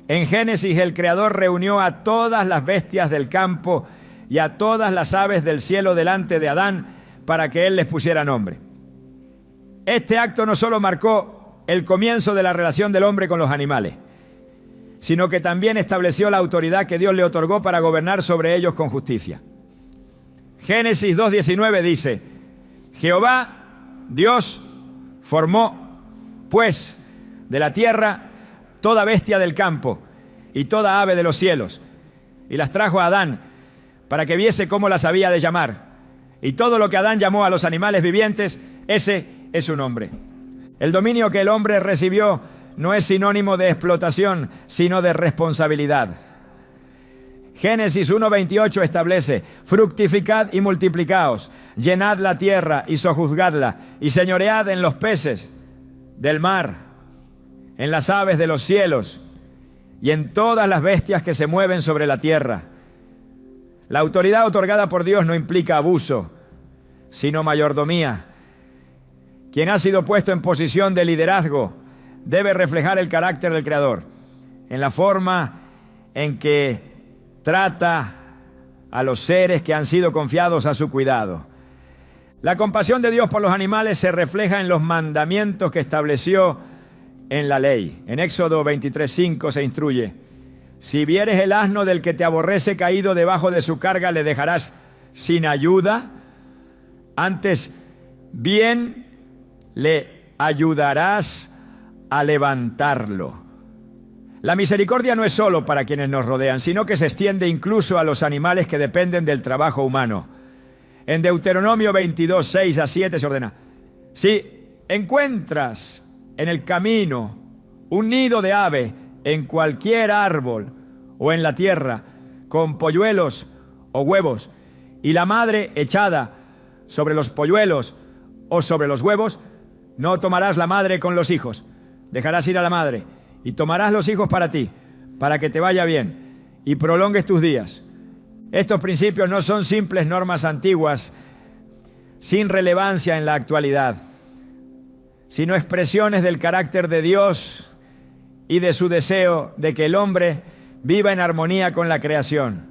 En Génesis, el Creador reunió a todas las bestias del campo y a todas las aves del cielo delante de Adán para que él les pusiera nombre. Este acto no solo marcó el comienzo de la relación del hombre con los animales, sino que también estableció la autoridad que Dios le otorgó para gobernar sobre ellos con justicia. Génesis 2:19 dice, Jehová, Dios, formó, pues, de la tierra toda bestia del campo y toda ave de los cielos, y las trajo a Adán para que viese cómo las había de llamar. Y todo lo que Adán llamó a los animales vivientes, ese es su nombre. El dominio que el hombre recibió no es sinónimo de explotación, sino de responsabilidad. Génesis 1:28 establece, fructificad y multiplicaos, llenad la tierra y sojuzgadla, y señoread en los peces del mar, en las aves de los cielos, y en todas las bestias que se mueven sobre la tierra. La autoridad otorgada por Dios no implica abuso, sino mayordomía. Quien ha sido puesto en posición de liderazgo debe reflejar el carácter del Creador en la forma en que trata a los seres que han sido confiados a su cuidado. La compasión de Dios por los animales se refleja en los mandamientos que estableció en la ley. En Éxodo 23:5 se instruye, si vieres el asno del que te aborrece caído debajo de su carga, le dejarás sin ayuda, antes bien le ayudarás a levantarlo. La misericordia no es solo para quienes nos rodean, sino que se extiende incluso a los animales que dependen del trabajo humano. En Deuteronomio 22, 6 a 7 se ordena, si encuentras en el camino un nido de ave en cualquier árbol o en la tierra, con polluelos o huevos, y la madre echada sobre los polluelos o sobre los huevos, no tomarás la madre con los hijos, dejarás ir a la madre, y tomarás los hijos para ti, para que te vaya bien y prolongues tus días. Estos principios no son simples normas antiguas sin relevancia en la actualidad, sino expresiones del carácter de Dios y de su deseo de que el hombre viva en armonía con la creación.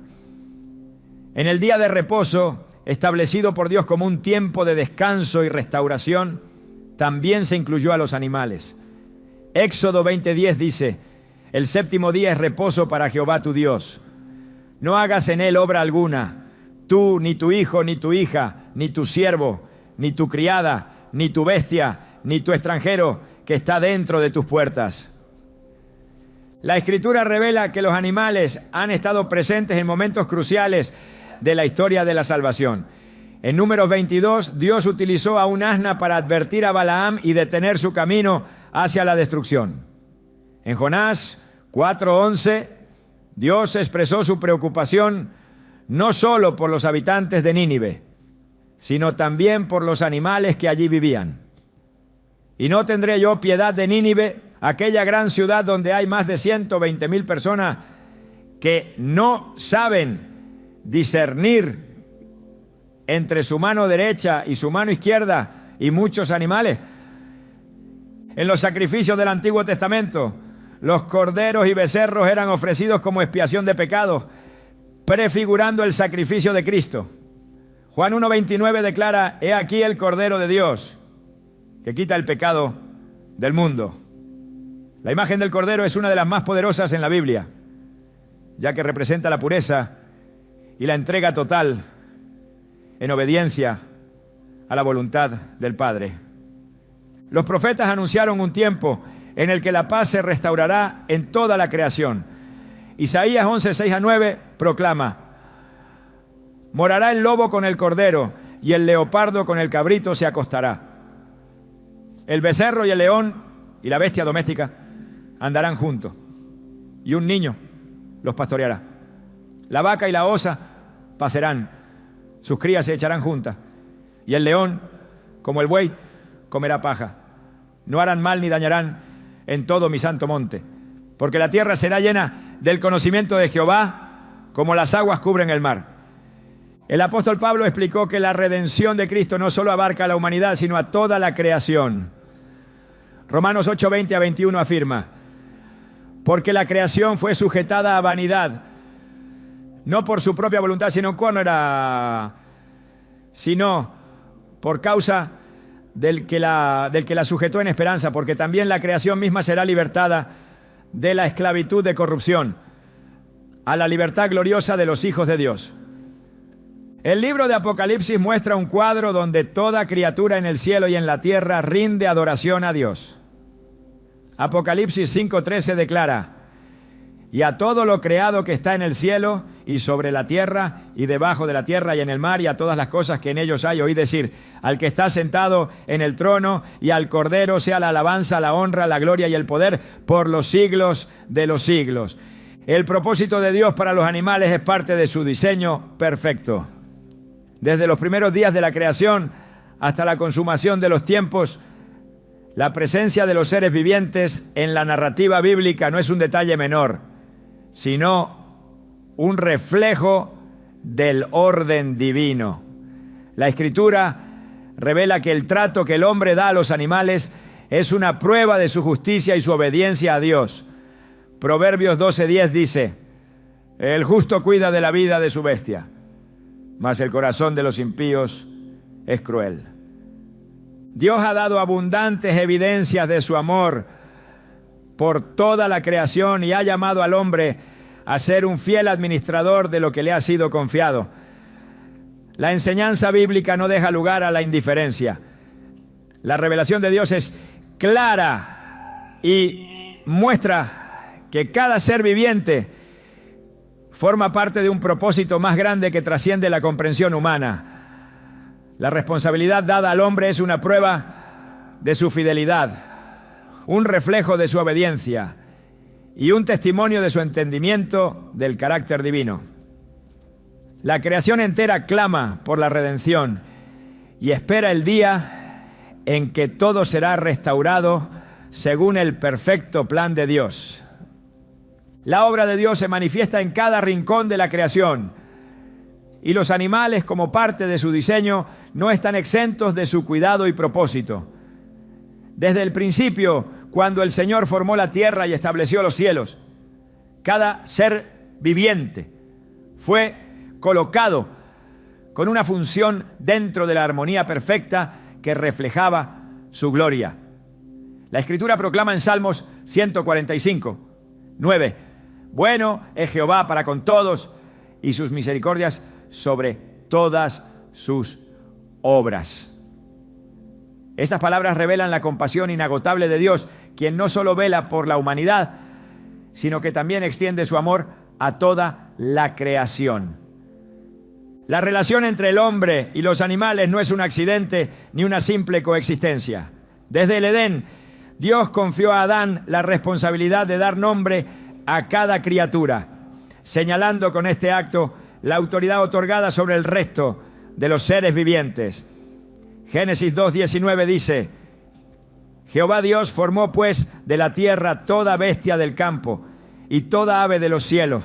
En el día de reposo, establecido por Dios como un tiempo de descanso y restauración, también se incluyó a los animales. Éxodo 20:10 dice: el séptimo día es reposo para Jehová tu Dios. No hagas en él obra alguna, tú, ni tu hijo, ni tu hija, ni tu siervo, ni tu criada, ni tu bestia, ni tu extranjero que está dentro de tus puertas. La Escritura revela que los animales han estado presentes en momentos cruciales de la historia de la salvación. En Números 22, Dios utilizó a un asna para advertir a Balaam y detener su camino hacia la destrucción. En Jonás 4:11, Dios expresó su preocupación no solo por los habitantes de Nínive, sino también por los animales que allí vivían. Y no tendré yo piedad de Nínive, aquella gran ciudad donde hay más de 120,000 personas que no saben discernir entre su mano derecha y su mano izquierda, y muchos animales. En los sacrificios del Antiguo Testamento, los corderos y becerros eran ofrecidos como expiación de pecados, prefigurando el sacrificio de Cristo. Juan 1:29 declara: he aquí el Cordero de Dios, que quita el pecado del mundo. La imagen del Cordero es una de las más poderosas en la Biblia, ya que representa la pureza y la entrega total en obediencia a la voluntad del Padre. Los profetas anunciaron un tiempo en el que la paz se restaurará en toda la creación. Isaías 11:6-9 proclama: morará el lobo con el cordero, y el leopardo con el cabrito se acostará. El becerro y el león y la bestia doméstica andarán juntos, y un niño los pastoreará. La vaca y la osa pasarán, sus crías se echarán juntas, y el león, como el buey, comerá paja. No harán mal ni dañarán en todo mi santo monte, porque la tierra será llena del conocimiento de Jehová, como las aguas cubren el mar. El apóstol Pablo explicó que la redención de Cristo no solo abarca a la humanidad, sino a toda la creación. Romanos 8:20-21 afirma: porque la creación fue sujetada a vanidad, no por su propia voluntad, sino por causa del que la sujetó en esperanza, porque también la creación misma será libertada de la esclavitud de corrupción a la libertad gloriosa de los hijos de Dios. El libro de Apocalipsis muestra un cuadro donde toda criatura en el cielo y en la tierra rinde adoración a Dios. Apocalipsis 5:13 declara: y a todo lo creado que está en el cielo y sobre la tierra y debajo de la tierra y en el mar, y a todas las cosas que en ellos hay, oí decir: al que está sentado en el trono y al Cordero sea la alabanza, la honra, la gloria y el poder por los siglos de los siglos. El propósito de Dios para los animales es parte de su diseño perfecto. Desde los primeros días de la creación hasta la consumación de los tiempos, la presencia de los seres vivientes en la narrativa bíblica no es un detalle menor, sino un reflejo del orden divino. La Escritura revela que el trato que el hombre da a los animales es una prueba de su justicia y su obediencia a Dios. Proverbios 12:10 dice: el justo cuida de la vida de su bestia, mas el corazón de los impíos es cruel. Dios ha dado abundantes evidencias de su amor por toda la creación y ha llamado al hombre a ser un fiel administrador de lo que le ha sido confiado. La enseñanza bíblica no deja lugar a la indiferencia. La revelación de Dios es clara y muestra que cada ser viviente forma parte de un propósito más grande que trasciende la comprensión humana. La responsabilidad dada al hombre es una prueba de su fidelidad, un reflejo de su obediencia y un testimonio de su entendimiento del carácter divino. La creación entera clama por la redención y espera el día en que todo será restaurado según el perfecto plan de Dios. La obra de Dios se manifiesta en cada rincón de la creación, y los animales, como parte de su diseño, no están exentos de su cuidado y propósito. Desde el principio, cuando el Señor formó la tierra y estableció los cielos, cada ser viviente fue colocado con una función dentro de la armonía perfecta que reflejaba su gloria. La Escritura proclama en Salmos 145, 9: bueno es Jehová para con todos, y sus misericordias sobre todas sus obras. Estas palabras revelan la compasión inagotable de Dios, quien no solo vela por la humanidad, sino que también extiende su amor a toda la creación. La relación entre el hombre y los animales no es un accidente ni una simple coexistencia. Desde el Edén, Dios confió a Adán la responsabilidad de dar nombre a cada criatura, señalando con este acto la autoridad otorgada sobre el resto de los seres vivientes. Génesis 2:19 dice: Jehová Dios formó pues de la tierra toda bestia del campo y toda ave de los cielos,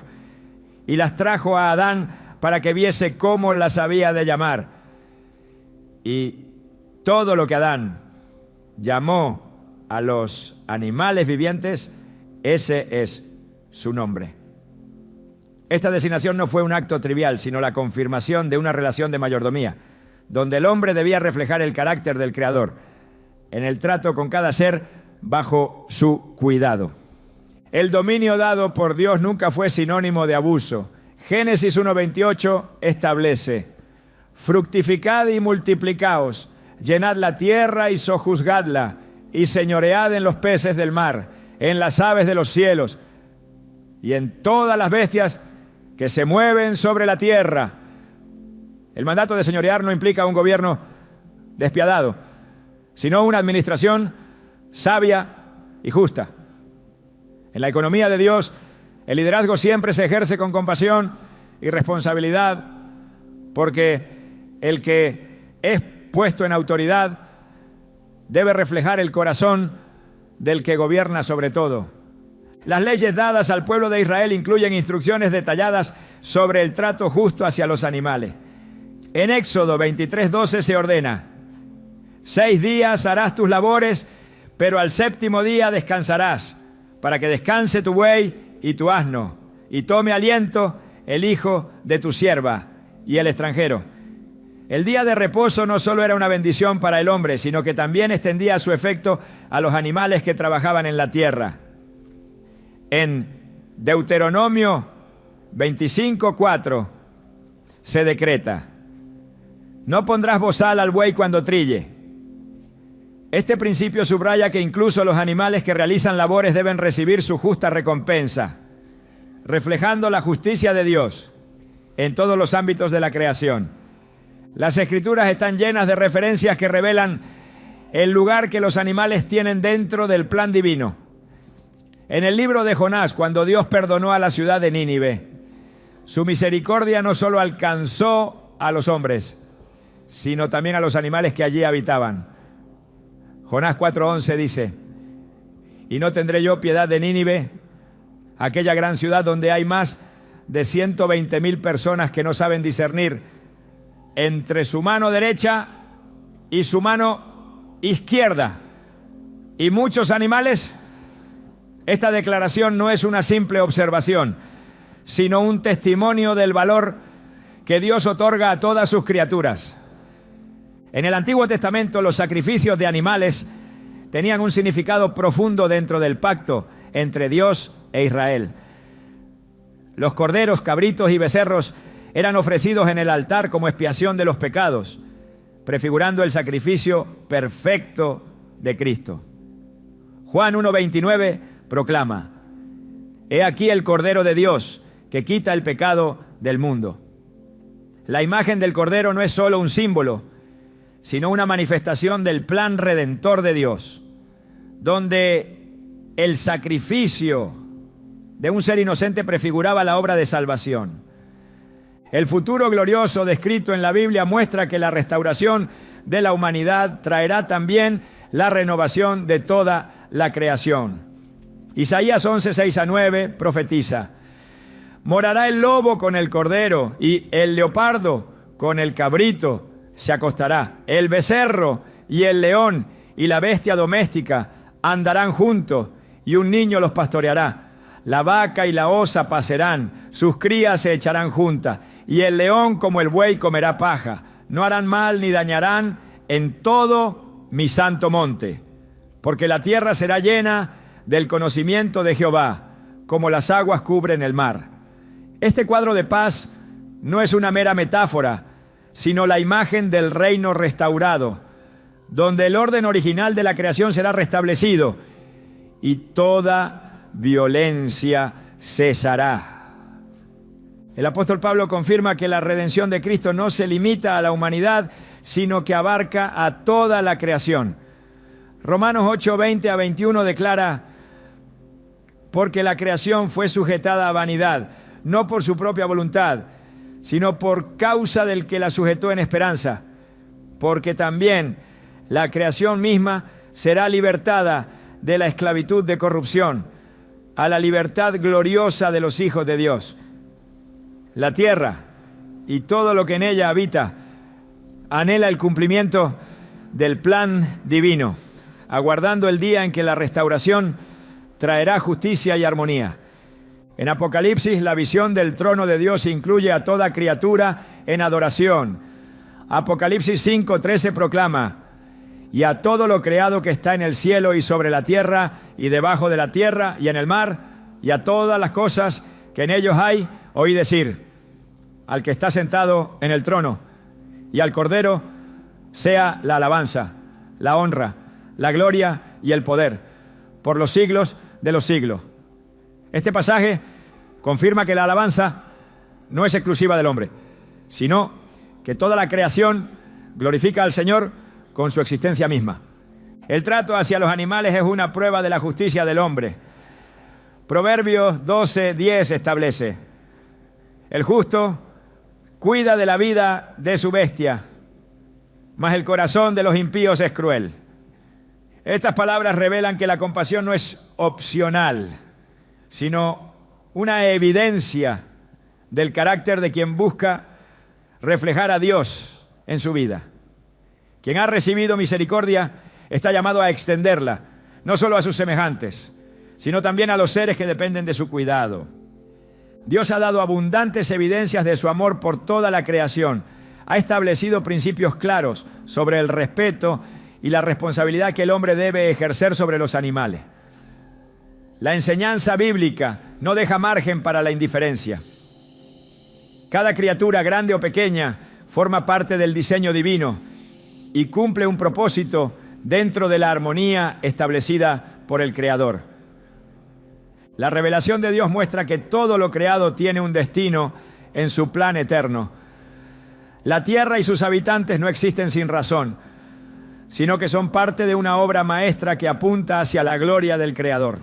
y las trajo a Adán para que viese cómo las había de llamar. Y todo lo que Adán llamó a los animales vivientes, ese es su nombre. Esta designación no fue un acto trivial, sino la confirmación de una relación de mayordomía, donde el hombre debía reflejar el carácter del Creador en el trato con cada ser bajo su cuidado. El dominio dado por Dios nunca fue sinónimo de abuso. Génesis 1:28 establece: fructificad y multiplicaos, llenad la tierra y sojuzgadla, y señoread en los peces del mar, en las aves de los cielos, y en todas las bestias que se mueven sobre la tierra. El mandato de señorear no implica un gobierno despiadado, sino una administración sabia y justa. En la economía de Dios, el liderazgo siempre se ejerce con compasión y responsabilidad, porque el que es puesto en autoridad debe reflejar el corazón del que gobierna sobre todo. Las leyes dadas al pueblo de Israel incluyen instrucciones detalladas sobre el trato justo hacia los animales. En Éxodo 23:12 se ordena: 6 días harás tus labores, pero al séptimo día descansarás, para que descanse tu buey y tu asno, y tome aliento el hijo de tu sierva y el extranjero. El día de reposo no solo era una bendición para el hombre, sino que también extendía su efecto a los animales que trabajaban en la tierra. En Deuteronomio 25:4 se decreta: no pondrás bozal al buey cuando trille. Este principio subraya que incluso los animales que realizan labores deben recibir su justa recompensa, reflejando la justicia de Dios en todos los ámbitos de la creación. Las Escrituras están llenas de referencias que revelan el lugar que los animales tienen dentro del plan divino. En el libro de Jonás, cuando Dios perdonó a la ciudad de Nínive, su misericordia no solo alcanzó a los hombres, sino también a los animales que allí habitaban. Jonás 4:11 dice: y no tendré yo piedad de Nínive, aquella gran ciudad donde hay más de 120,000 personas que no saben discernir entre su mano derecha y su mano izquierda, y muchos animales. Esta declaración no es una simple observación, sino un testimonio del valor que Dios otorga a todas sus criaturas. En el Antiguo Testamento, los sacrificios de animales tenían un significado profundo dentro del pacto entre Dios e Israel. Los corderos, cabritos y becerros eran ofrecidos en el altar como expiación de los pecados, prefigurando el sacrificio perfecto de Cristo. Juan 1:29 proclama: he aquí el Cordero de Dios que quita el pecado del mundo. La imagen del Cordero no es solo un símbolo, sino una manifestación del plan redentor de Dios, donde el sacrificio de un ser inocente prefiguraba la obra de salvación. El futuro glorioso descrito en la Biblia muestra que la restauración de la humanidad traerá también la renovación de toda la creación. Isaías 11:6-9 profetiza: morará el lobo con el cordero y el leopardo con el cabrito se acostará, el becerro y el león y la bestia doméstica andarán juntos, y un niño los pastoreará. La vaca y la osa pasarán, sus crías se echarán juntas, y el león como el buey comerá paja. No harán mal ni dañarán en todo mi santo monte, porque la tierra será llena del conocimiento de Jehová, como las aguas cubren el mar. Este cuadro de paz no es una mera metáfora, sino la imagen del reino restaurado, donde el orden original de la creación será restablecido y toda violencia cesará. El apóstol Pablo confirma que la redención de Cristo no se limita a la humanidad, sino que abarca a toda la creación. Romanos 8:20 a 21 declara: porque la creación fue sujetada a vanidad, no por su propia voluntad, sino por causa del que la sujetó en esperanza, porque también la creación misma será libertada de la esclavitud de corrupción a la libertad gloriosa de los hijos de Dios. La tierra y todo lo que en ella habita anhela el cumplimiento del plan divino, aguardando el día en que la restauración traerá justicia y armonía. En Apocalipsis, la visión del trono de Dios incluye a toda criatura en adoración. Apocalipsis 5:13 proclama: y a todo lo creado que está en el cielo y sobre la tierra y debajo de la tierra y en el mar, y a todas las cosas que en ellos hay, oí decir: al que está sentado en el trono y al Cordero sea la alabanza, la honra, la gloria y el poder, por los siglos de los siglos. Este pasaje confirma que la alabanza no es exclusiva del hombre, sino que toda la creación glorifica al Señor con su existencia misma. El trato hacia los animales es una prueba de la justicia del hombre. Proverbios 12:10 establece: el justo cuida de la vida de su bestia, mas el corazón de los impíos es cruel. Estas palabras revelan que la compasión no es opcional, sino una evidencia del carácter de quien busca reflejar a Dios en su vida. Quien ha recibido misericordia está llamado a extenderla, no solo a sus semejantes, sino también a los seres que dependen de su cuidado. Dios ha dado abundantes evidencias de su amor por toda la creación. Ha establecido principios claros sobre el respeto y la responsabilidad que el hombre debe ejercer sobre los animales. La enseñanza bíblica no deja margen para la indiferencia. Cada criatura, grande o pequeña, forma parte del diseño divino y cumple un propósito dentro de la armonía establecida por el Creador. La revelación de Dios muestra que todo lo creado tiene un destino en su plan eterno. La tierra y sus habitantes no existen sin razón, sino que son parte de una obra maestra que apunta hacia la gloria del Creador.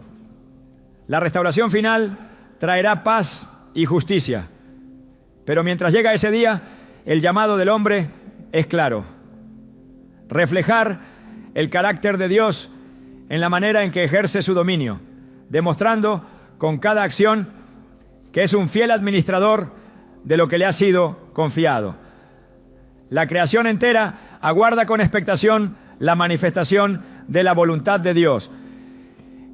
La restauración final traerá paz y justicia, pero mientras llega ese día, el llamado del hombre es claro: reflejar el carácter de Dios en la manera en que ejerce su dominio, demostrando con cada acción que es un fiel administrador de lo que le ha sido confiado. La creación entera aguarda con expectación la manifestación de la voluntad de Dios.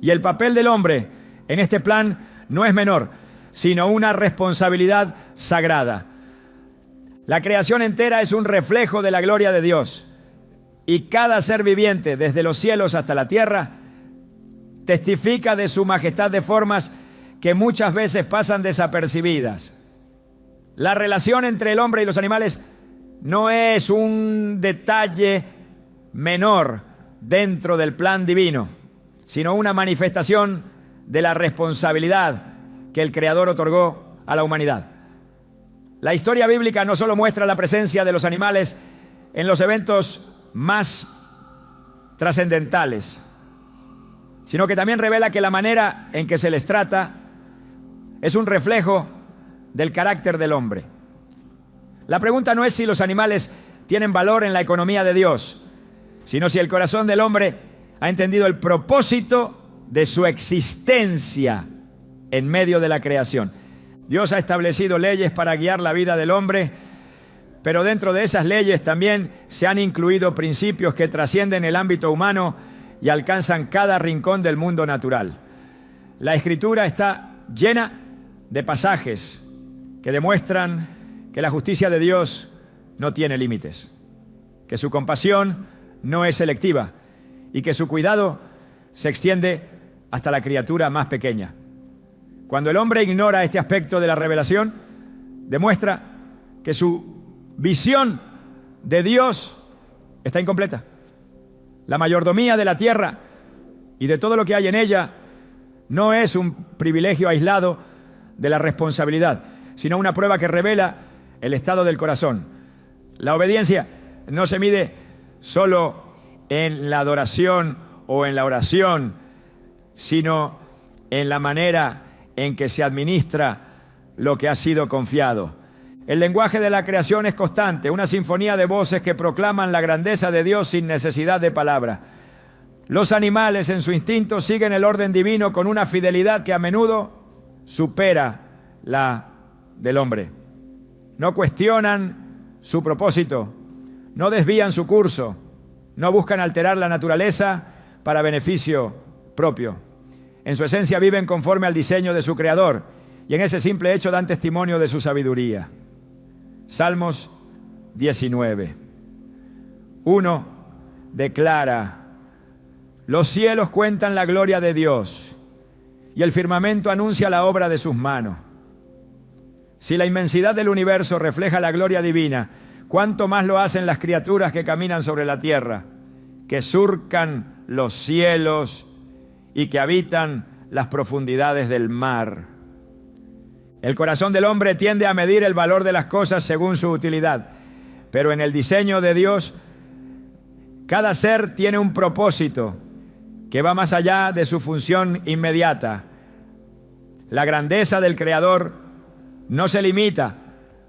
Y el papel del hombre en este plan no es menor, sino una responsabilidad sagrada. La creación entera es un reflejo de la gloria de Dios. Y cada ser viviente, desde los cielos hasta la tierra, testifica de su majestad de formas que muchas veces pasan desapercibidas. La relación entre el hombre y los animales no es un detalle menor dentro del plan divino, sino una manifestación de la responsabilidad que el Creador otorgó a la humanidad. La historia bíblica no solo muestra la presencia de los animales en los eventos más trascendentales, sino que también revela que la manera en que se les trata es un reflejo del carácter del hombre. La pregunta no es si los animales tienen valor en la economía de Dios, sino si el corazón del hombre ha entendido el propósito de su existencia en medio de la creación. Dios ha establecido leyes para guiar la vida del hombre, Pero dentro de esas leyes también se han incluido principios que trascienden el ámbito humano y alcanzan cada rincón del mundo natural. La Escritura está llena de pasajes que demuestran que la justicia de Dios no tiene límites, que su compasión no es selectiva y que su cuidado se extiende hasta la criatura más pequeña. Cuando el hombre ignora este aspecto de la revelación, demuestra que su visión de Dios está incompleta. La mayordomía de la tierra y de todo lo que hay en ella no es un privilegio aislado de la responsabilidad, sino una prueba que revela el estado del corazón. La obediencia no se mide solo en la adoración o en la oración, sino en la manera en que se administra lo que ha sido confiado. El lenguaje de la creación es constante, una sinfonía de voces que proclaman la grandeza de Dios sin necesidad de palabra. Los animales en su instinto siguen el orden divino con una fidelidad que a menudo supera la del hombre. No cuestionan su propósito, no desvían su curso, no buscan alterar la naturaleza para beneficio propio. En su esencia viven conforme al diseño de su Creador y en ese simple hecho dan testimonio de su sabiduría. Salmos 19. 1 declara: los cielos cuentan la gloria de Dios y el firmamento anuncia la obra de sus manos. Si la inmensidad del universo refleja la gloria divina, ¿cuánto más lo hacen las criaturas que caminan sobre la tierra, que surcan los cielos y que habitan las profundidades del mar? El corazón del hombre tiende a medir el valor de las cosas según su utilidad, pero en el diseño de Dios, cada ser tiene un propósito que va más allá de su función inmediata. La grandeza del Creador no se limita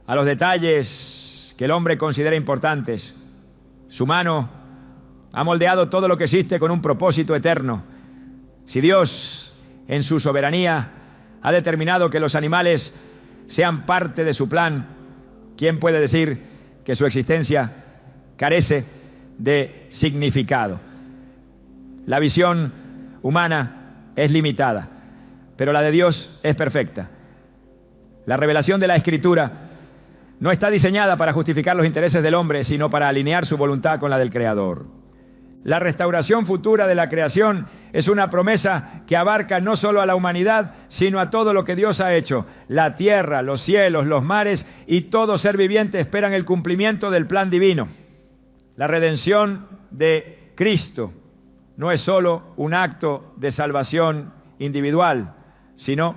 a los detalles que el hombre considera importantes. Su mano ha moldeado todo lo que existe con un propósito eterno. Si Dios, en su soberanía, ha determinado que los animales sean parte de su plan, ¿quién puede decir que su existencia carece de significado? La visión humana es limitada, pero la de Dios es perfecta. La revelación de la Escritura no está diseñada para justificar los intereses del hombre, sino para alinear su voluntad con la del Creador. La restauración futura de la creación es una promesa que abarca no solo a la humanidad, sino a todo lo que Dios ha hecho. La tierra, los cielos, los mares y todo ser viviente esperan el cumplimiento del plan divino. La redención de Cristo no es solo un acto de salvación individual, sino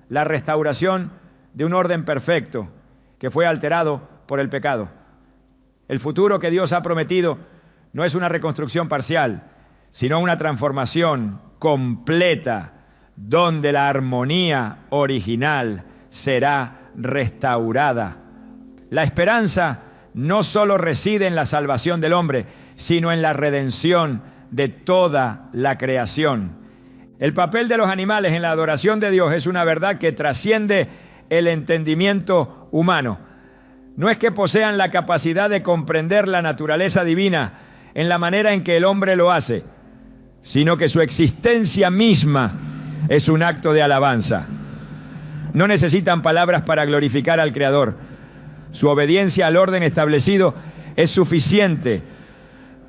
la restauración de un orden perfecto que fue alterado por el pecado. El futuro que Dios ha prometido no es una reconstrucción parcial, sino una transformación completa, donde la armonía original será restaurada. La esperanza no solo reside en la salvación del hombre, sino en la redención de toda la creación. El papel de los animales en la adoración de Dios es una verdad que trasciende el entendimiento humano. No es que posean la capacidad de comprender la naturaleza divina en la manera en que el hombre lo hace, sino que su existencia misma es un acto de alabanza. No necesitan palabras para glorificar al Creador. Su obediencia al orden establecido es suficiente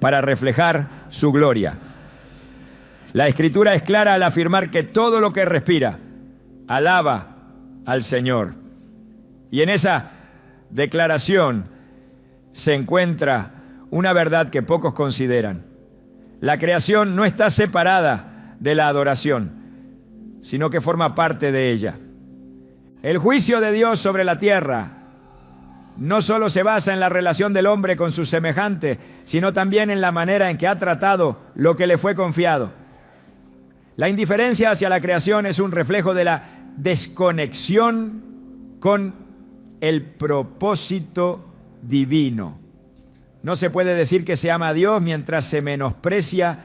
para reflejar su gloria. La Escritura es clara al afirmar que todo lo que respira alaba al Señor. Y en esa declaración se encuentra una verdad que pocos consideran. La creación no está separada de la adoración, sino que forma parte de ella. El juicio de Dios sobre la tierra no solo se basa en la relación del hombre con sus semejantes, sino también en la manera en que ha tratado lo que le fue confiado. La indiferencia hacia la creación es un reflejo de la desconexión con el propósito divino. No se puede decir que se ama a Dios mientras se menosprecia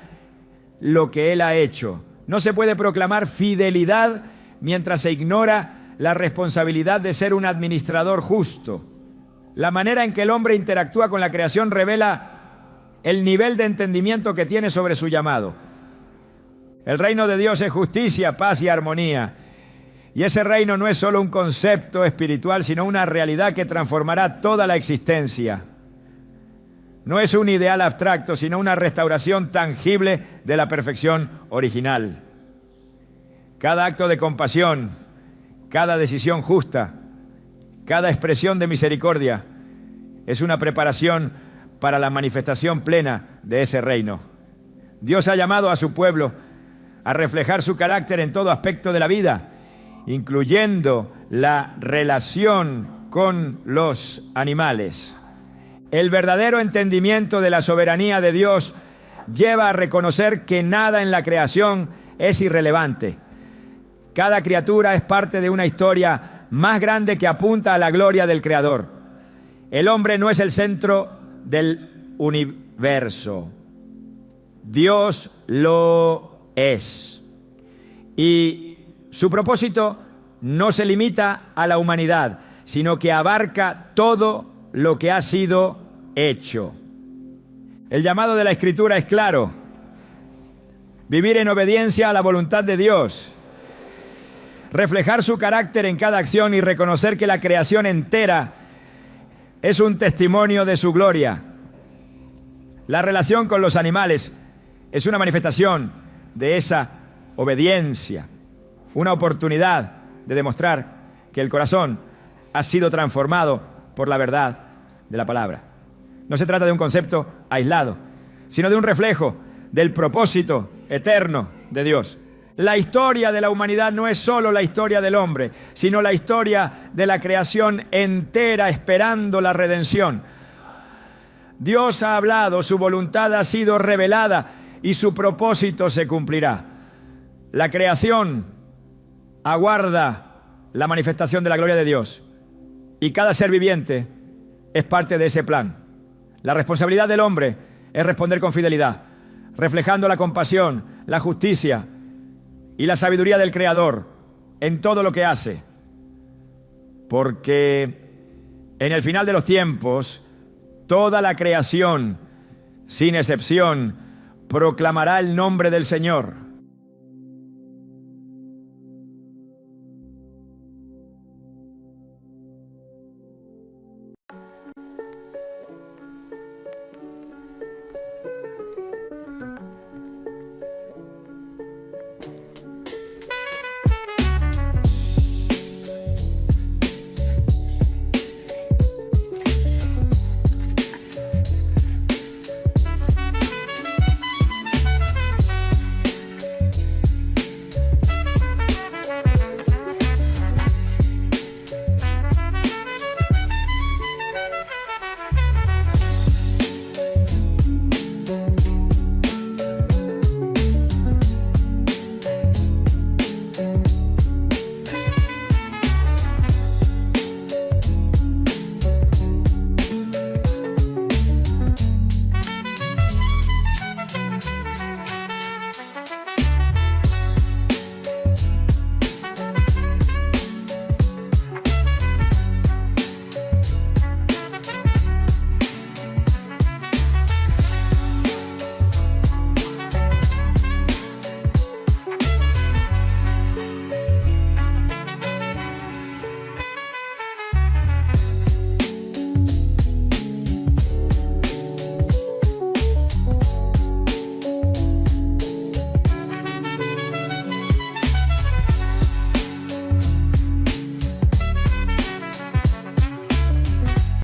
lo que Él ha hecho. No se puede proclamar fidelidad mientras se ignora la responsabilidad de ser un administrador justo. La manera en que el hombre interactúa con la creación revela el nivel de entendimiento que tiene sobre su llamado. El reino de Dios es justicia, paz y armonía. Y ese reino no es solo un concepto espiritual, sino una realidad que transformará toda la existencia. No es un ideal abstracto, sino una restauración tangible de la perfección original. Cada acto de compasión, cada decisión justa, cada expresión de misericordia es una preparación para la manifestación plena de ese reino. Dios ha llamado a su pueblo a reflejar su carácter en todo aspecto de la vida, incluyendo la relación con los animales. El verdadero entendimiento de la soberanía de Dios lleva a reconocer que nada en la creación es irrelevante. Cada criatura es parte de una historia más grande que apunta a la gloria del Creador. El hombre no es el centro del universo. Dios lo es. Y su propósito no se limita a la humanidad, sino que abarca todo lo que ha sido hecho. El llamado de la Escritura es claro: vivir en obediencia a la voluntad de Dios, reflejar su carácter en cada acción y reconocer que la creación entera es un testimonio de su gloria. La relación con los animales es una manifestación de esa obediencia, una oportunidad de demostrar que el corazón ha sido transformado por la verdad de la palabra. No se trata de un concepto aislado, sino de un reflejo del propósito eterno de Dios. La historia de la humanidad no es solo la historia del hombre, sino la historia de la creación entera esperando la redención. Dios ha hablado, su voluntad ha sido revelada y su propósito se cumplirá. La creación aguarda la manifestación de la gloria de Dios y cada ser viviente es parte de ese plan. La responsabilidad del hombre es responder con fidelidad, reflejando la compasión, la justicia y la sabiduría del Creador en todo lo que hace. Porque en el final de los tiempos, toda la creación, sin excepción, proclamará el nombre del Señor.